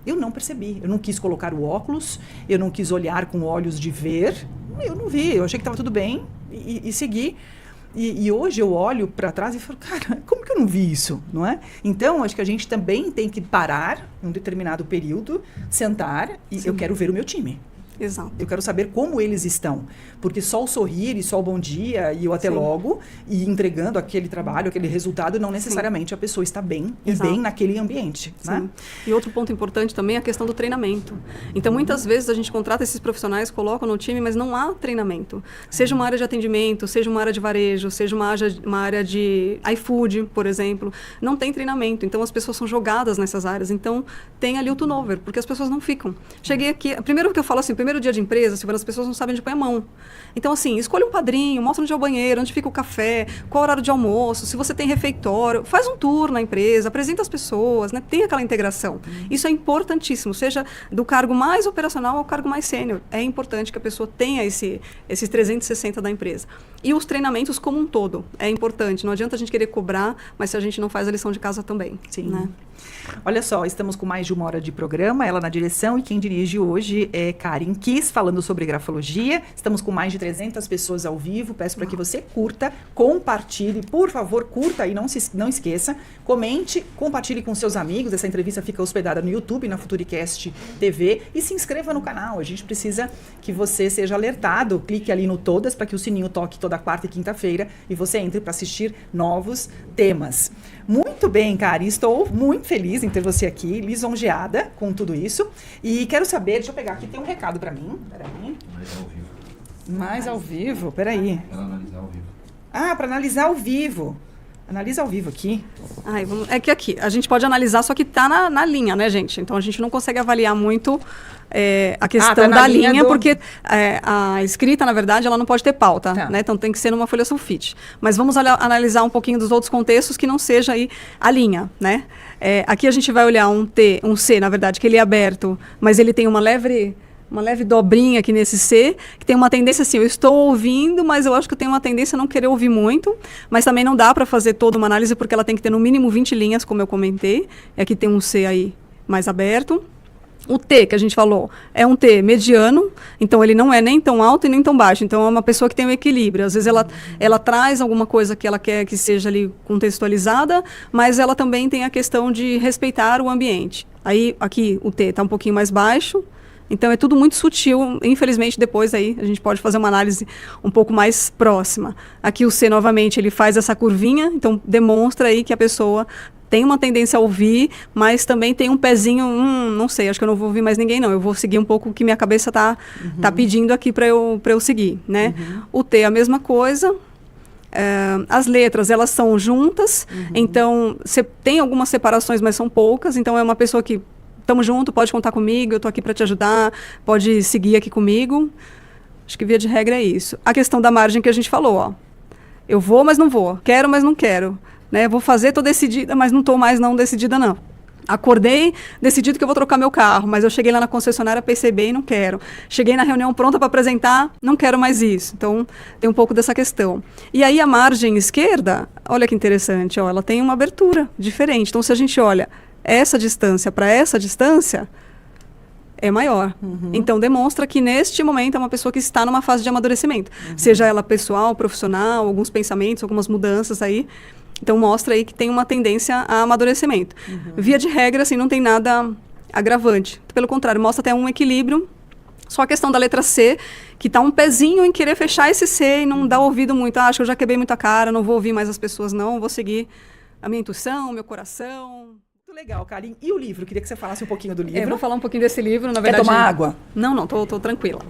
Eu não percebi. Eu não quis colocar o óculos, eu não quis olhar com olhos de ver. Eu não vi, eu achei que estava tudo bem e segui. E hoje eu olho para trás e falo, cara, como que eu não vi isso, não é? Então, acho que a gente também tem que parar em um determinado período, sentar e eu quero ver o meu time. Exato. Eu quero saber como eles estão. Porque só o sorrir e só o bom dia e o até logo, e entregando aquele trabalho, aquele resultado, não necessariamente a pessoa está bem e bem naquele ambiente. Né? E outro ponto importante também é a questão do treinamento. Então, muitas vezes a gente contrata esses profissionais, coloca no time, mas não há treinamento. Seja uma área de atendimento, seja uma área de varejo, seja uma área de iFood, por exemplo. Não tem treinamento. Então, as pessoas são jogadas nessas áreas. Então, tem ali o turnover, porque as pessoas não ficam. Cheguei aqui, primeiro que eu falo assim, primeiro dia de empresa, as pessoas não sabem onde põe a mão. Então, assim, escolha um padrinho, mostra onde é o banheiro, onde fica o café, qual o horário de almoço, se você tem refeitório, faz um tour na empresa, apresenta as pessoas, né? Tem aquela integração. Isso é importantíssimo, seja do cargo mais operacional ao cargo mais sênior. É importante que a pessoa tenha esses 360 da empresa. E os treinamentos como um todo, é importante. Não adianta a gente querer cobrar, mas se a gente não faz a lição de casa também. Sim. Né? Olha só, estamos com mais de 1 hora de programa, ela na direção, e quem dirige hoje é Karen Kiss, falando sobre grafologia. Estamos com mais de 300 pessoas ao vivo. Peço para que você curta, compartilhe, por favor, curta e não esqueça, comente, compartilhe com seus amigos. Essa entrevista fica hospedada no YouTube, na Futuricast TV, e se inscreva no canal. A gente precisa que você seja alertado. Clique ali no todas para que o sininho toque toda quarta e quinta-feira e você entre para assistir novos temas. Muito bem, Karen, estou muito feliz em ter você aqui, lisonjeada com tudo isso. E quero saber, deixa eu pegar aqui, tem um recado para mim. Peraí. Mais ao vivo, peraí. Para analisar ao vivo. Ah, para analisar ao vivo. Analisa ao vivo aqui. É que aqui, a gente pode analisar, só que está na linha, né, gente? Então, a gente não consegue avaliar muito a questão tá da linha, porque a escrita, na verdade, ela não pode ter pauta, né? Então, tem que ser numa folha sulfite. Mas vamos analisar um pouquinho dos outros contextos que não seja aí a linha, né? Aqui a gente vai olhar um C, na verdade, que ele é aberto, mas ele tem uma leve dobrinha aqui nesse C, que tem uma tendência assim, eu estou ouvindo, mas eu acho que eu tenho uma tendência a não querer ouvir muito, mas também não dá para fazer toda uma análise, porque ela tem que ter no mínimo 20 linhas, como eu comentei. Aqui tem um C aí mais aberto. O T, que a gente falou, é um T mediano, então ele não é nem tão alto e nem tão baixo, então é uma pessoa que tem um equilíbrio. Às vezes ela traz alguma coisa que ela quer que seja ali contextualizada, mas ela também tem a questão de respeitar o ambiente. Aí, aqui, o T está um pouquinho mais baixo, então, é tudo muito sutil. Infelizmente, depois aí a gente pode fazer uma análise um pouco mais próxima. Aqui o C, novamente, ele faz essa curvinha, então demonstra aí que a pessoa tem uma tendência a ouvir, mas também tem um pezinho, não sei, acho que eu não vou ouvir mais ninguém, não. Eu vou seguir um pouco o que minha cabeça tá pedindo aqui para eu seguir, né? O T, a mesma coisa. As letras, elas são juntas, então tem algumas separações, mas são poucas, então é uma pessoa que estamos juntos, pode contar comigo, eu estou aqui para te ajudar, pode seguir aqui comigo. Acho que via de regra é isso. A questão da margem que a gente falou, ó. Eu vou, mas não vou. Quero, mas não quero. Né? Vou fazer, estou decidida, mas não estou mais não decidida, não. Acordei, decidido que eu vou trocar meu carro, mas eu cheguei lá na concessionária, percebi e não quero. Cheguei na reunião pronta para apresentar, não quero mais isso. Então, tem um pouco dessa questão. E aí, a margem esquerda, olha que interessante, ó, ela tem uma abertura diferente. Então, se a gente olha essa distância para essa distância, é maior. Então, demonstra que, neste momento, é uma pessoa que está numa fase de amadurecimento. Seja ela pessoal, profissional, alguns pensamentos, algumas mudanças aí. Então, mostra aí que tem uma tendência a amadurecimento. Via de regra, assim, não tem nada agravante. Pelo contrário, mostra até um equilíbrio. Só a questão da letra C, que está um pezinho em querer fechar esse C e não dar ouvido muito. Acho que eu já quebrei muita cara, não vou ouvir mais as pessoas, não. Vou seguir a minha intuição, meu coração. Muito legal, Karen. E o livro? Queria que você falasse um pouquinho do livro. Vou falar um pouquinho desse livro, na verdade. Quer tomar água? Não, tô tranquila.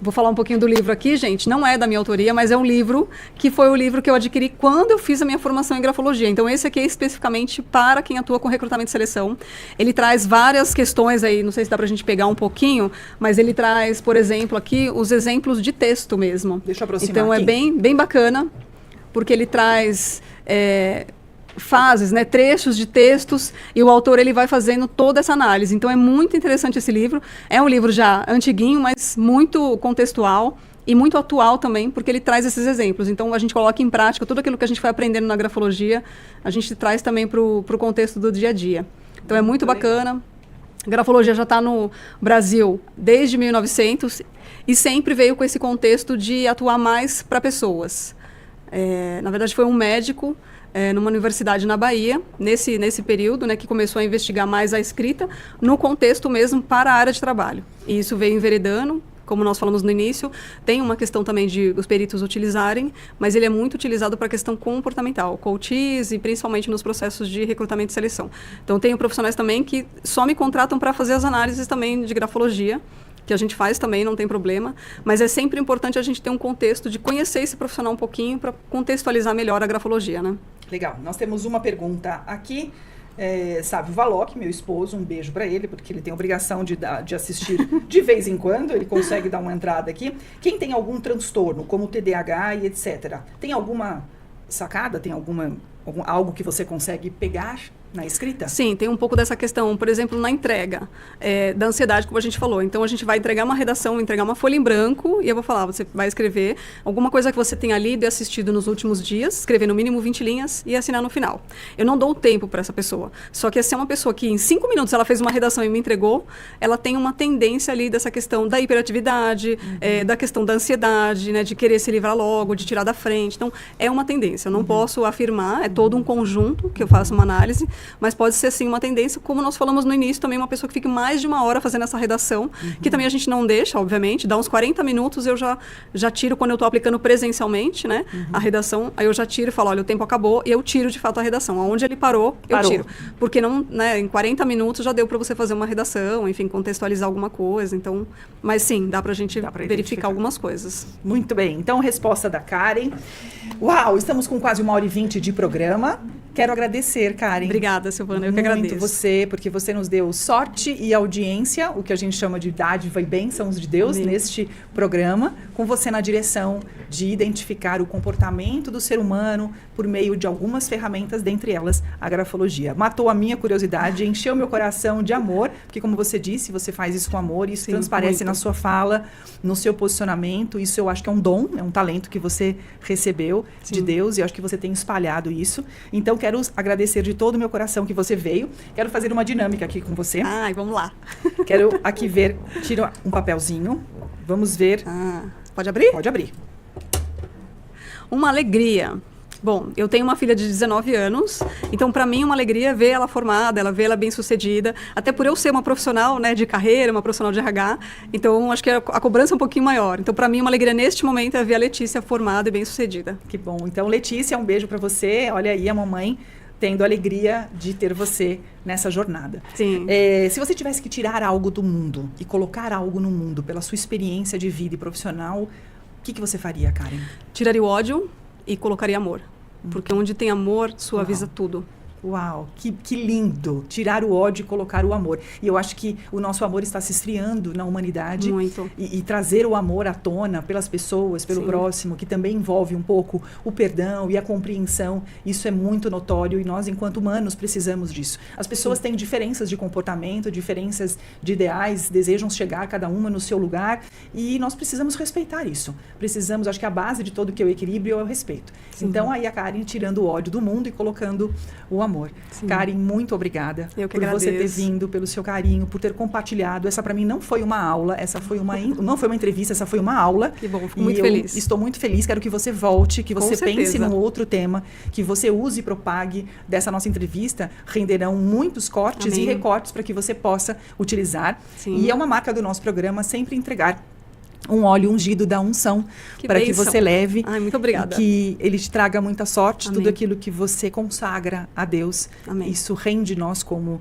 Vou falar um pouquinho do livro aqui, gente. Não é da minha autoria, mas é um livro que foi o livro que eu adquiri quando eu fiz a minha formação em grafologia. Então, esse aqui é especificamente para quem atua com recrutamento e seleção. Ele traz várias questões aí, não sei se dá pra gente pegar um pouquinho, mas ele traz, por exemplo, aqui os exemplos de texto mesmo. Deixa eu aproximar então, aqui. É bem bacana, porque ele traz fases, né, trechos de textos, e o autor ele vai fazendo toda essa análise. Então é muito interessante esse livro. É um livro já antiguinho, mas muito contextual e muito atual também, porque ele traz esses exemplos. Então a gente coloca em prática tudo aquilo que a gente foi aprendendo na grafologia, a gente traz também para o contexto do dia a dia. Então é muito bacana. A grafologia já está no Brasil desde 1900 e sempre veio com esse contexto de atuar mais para pessoas. Na verdade, foi um médico numa universidade na Bahia, nesse período, né, que começou a investigar mais a escrita no contexto mesmo para a área de trabalho. E isso veio enveredando. Como nós falamos no início, tem uma questão também de os peritos utilizarem, mas ele é muito utilizado para a questão comportamental, coaches e principalmente nos processos de recrutamento e seleção. Então, tenho profissionais também que só me contratam para fazer as análises também de grafologia, que a gente faz também, não tem problema, mas é sempre importante a gente ter um contexto de conhecer esse profissional um pouquinho para contextualizar melhor a grafologia, né? Legal. Nós temos uma pergunta aqui. Sávio Valoc, meu esposo, um beijo para ele, porque ele tem a obrigação de assistir de vez em quando, ele consegue dar uma entrada aqui. Quem tem algum transtorno, como TDAH e etc., tem alguma sacada, tem algo que você consegue pegar na escrita? Sim, tem um pouco dessa questão, por exemplo, na entrega da ansiedade, como a gente falou. Então, a gente vai entregar uma redação, entregar uma folha em branco, e eu vou falar, você vai escrever alguma coisa que você tenha lido e assistido nos últimos dias, escrever no mínimo 20 linhas e assinar no final. Eu não dou o tempo para essa pessoa. Só que se é uma pessoa que em 5 minutos ela fez uma redação e me entregou, ela tem uma tendência ali dessa questão da hiperatividade, da questão da ansiedade, né, de querer se livrar logo, de tirar da frente. Então, é uma tendência. Eu não posso afirmar, é todo um conjunto que eu faço uma análise, mas pode ser, sim, uma tendência, como nós falamos no início, também uma pessoa que fique mais de 1 hora fazendo essa redação, que também a gente não deixa, obviamente, dá uns 40 minutos, eu já tiro quando eu estou aplicando presencialmente, né, a redação, aí eu já tiro e falo, olha, o tempo acabou, e eu tiro, de fato, a redação. Aonde ele parou, eu tiro. Porque não, né, em 40 minutos já deu para você fazer uma redação, enfim, contextualizar alguma coisa, então, mas sim, dá para a gente verificar algumas coisas. Muito bem, então, resposta da Karen. Uau, estamos com quase 1h20 de programa. Quero agradecer, Karen. Obrigada, Silvana, eu que agradeço. Muito você, porque você nos deu sorte e audiência, o que a gente chama de dádiva e bênçãos de Deus. Amém. Neste programa, com você na direção de identificar o comportamento do ser humano por meio de algumas ferramentas, dentre elas a grafologia. Matou a minha curiosidade, encheu meu coração de amor, porque como você disse, você faz isso com amor, isso transparece na sua fala, no seu posicionamento. Isso eu acho que é um dom, é um talento que você recebeu de Deus, e eu acho que você tem espalhado isso. Então, quero agradecer de todo o meu coração que você veio. Quero fazer uma dinâmica aqui com você. Ai, vamos lá. Quero aqui ver, tira um papelzinho. Vamos ver. Pode abrir? Pode abrir. Uma alegria. Bom, eu tenho uma filha de 19 anos, então para mim é uma alegria ver ela formada, ver ela bem-sucedida, até por eu ser uma profissional, né, de carreira, uma profissional de RH, então acho que a cobrança é um pouquinho maior. Então para mim uma alegria neste momento é ver a Letícia formada e bem-sucedida. Que bom. Então, Letícia, um beijo para você. Olha aí a mamãe tendo a alegria de ter você nessa jornada. Sim. Se você tivesse que tirar algo do mundo e colocar algo no mundo pela sua experiência de vida e profissional, o que você faria, Karen? Tiraria o ódio e colocaria amor. Porque onde tem amor, suaviza tudo. Uau, que lindo. Tirar o ódio e colocar o amor. E eu acho que o nosso amor está se esfriando na humanidade. Muito. E trazer o amor à tona pelas pessoas, pelo próximo, que também envolve um pouco o perdão e a compreensão. Isso é muito notório e nós, enquanto humanos, precisamos disso. As pessoas têm diferenças de comportamento, diferenças de ideais, desejam chegar cada uma no seu lugar e nós precisamos respeitar isso. Precisamos, acho que a base de todo que é o equilíbrio é o respeito. Sim. Então, aí a Karen tirando o ódio do mundo e colocando o amor. Sim. Karen, muito obrigada por agradeço. Você ter vindo, pelo seu carinho, por ter compartilhado. Essa para mim não foi uma aula, essa foi não foi uma entrevista, essa foi uma aula. Que bom, fico muito feliz. Estou muito feliz, quero que você volte, que você pense num outro tema, que você use e propague dessa nossa entrevista. Renderão muitos cortes Amém. E recortes para que você possa utilizar. Sim. E é uma marca do nosso programa sempre entregar um óleo ungido da unção para que você leve. Ai, muito obrigada. Que ele te traga muita sorte, Amém. Tudo aquilo que você consagra a Deus. Amém. Isso rende nós como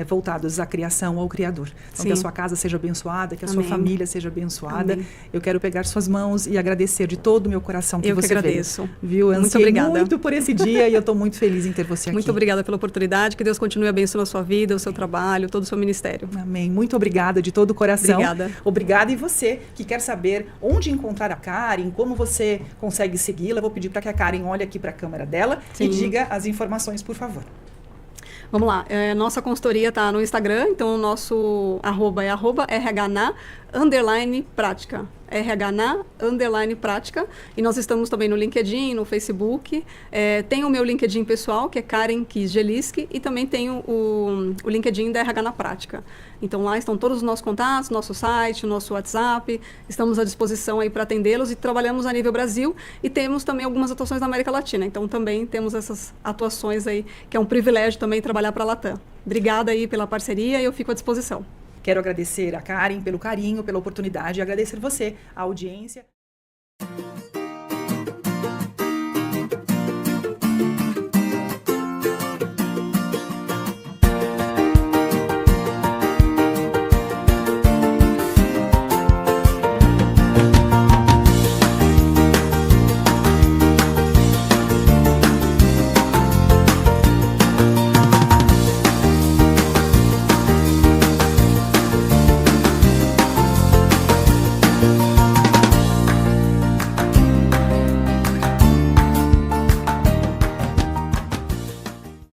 voltados à criação, ao Criador. Então, que a sua casa seja abençoada, que a sua família seja abençoada. Amém. Eu quero pegar suas mãos e agradecer de todo o meu coração que você agradeço. Veio. Viu? Muito obrigada. Muito por esse dia e eu estou muito feliz em ter você aqui. Muito obrigada pela oportunidade. Que Deus continue abençoando a sua vida, o seu trabalho, todo o seu ministério. Amém. Muito obrigada de todo o coração. Obrigada. Obrigada. E você que quer saber onde encontrar a Karen, como você consegue segui-la, vou pedir para que a Karen olhe aqui para a câmera dela e diga as informações, por favor. Vamos lá, nossa consultoria está no Instagram, então o nosso @é @rhna_prática. @rhna_prática, e nós estamos também no LinkedIn, no Facebook. Tem o meu LinkedIn pessoal, que é Karen Kisgeliski, e também tenho o LinkedIn da RH na Prática. Então, lá estão todos os nossos contatos, nosso site, nosso WhatsApp. Estamos à disposição aí para atendê-los, e trabalhamos a nível Brasil, e temos também algumas atuações na América Latina. Então, também temos essas atuações aí, que é um privilégio também trabalhar para a Latam. Obrigada aí pela parceria, e eu fico à disposição. Quero agradecer a Karen pelo carinho, pela oportunidade, e agradecer você, a audiência.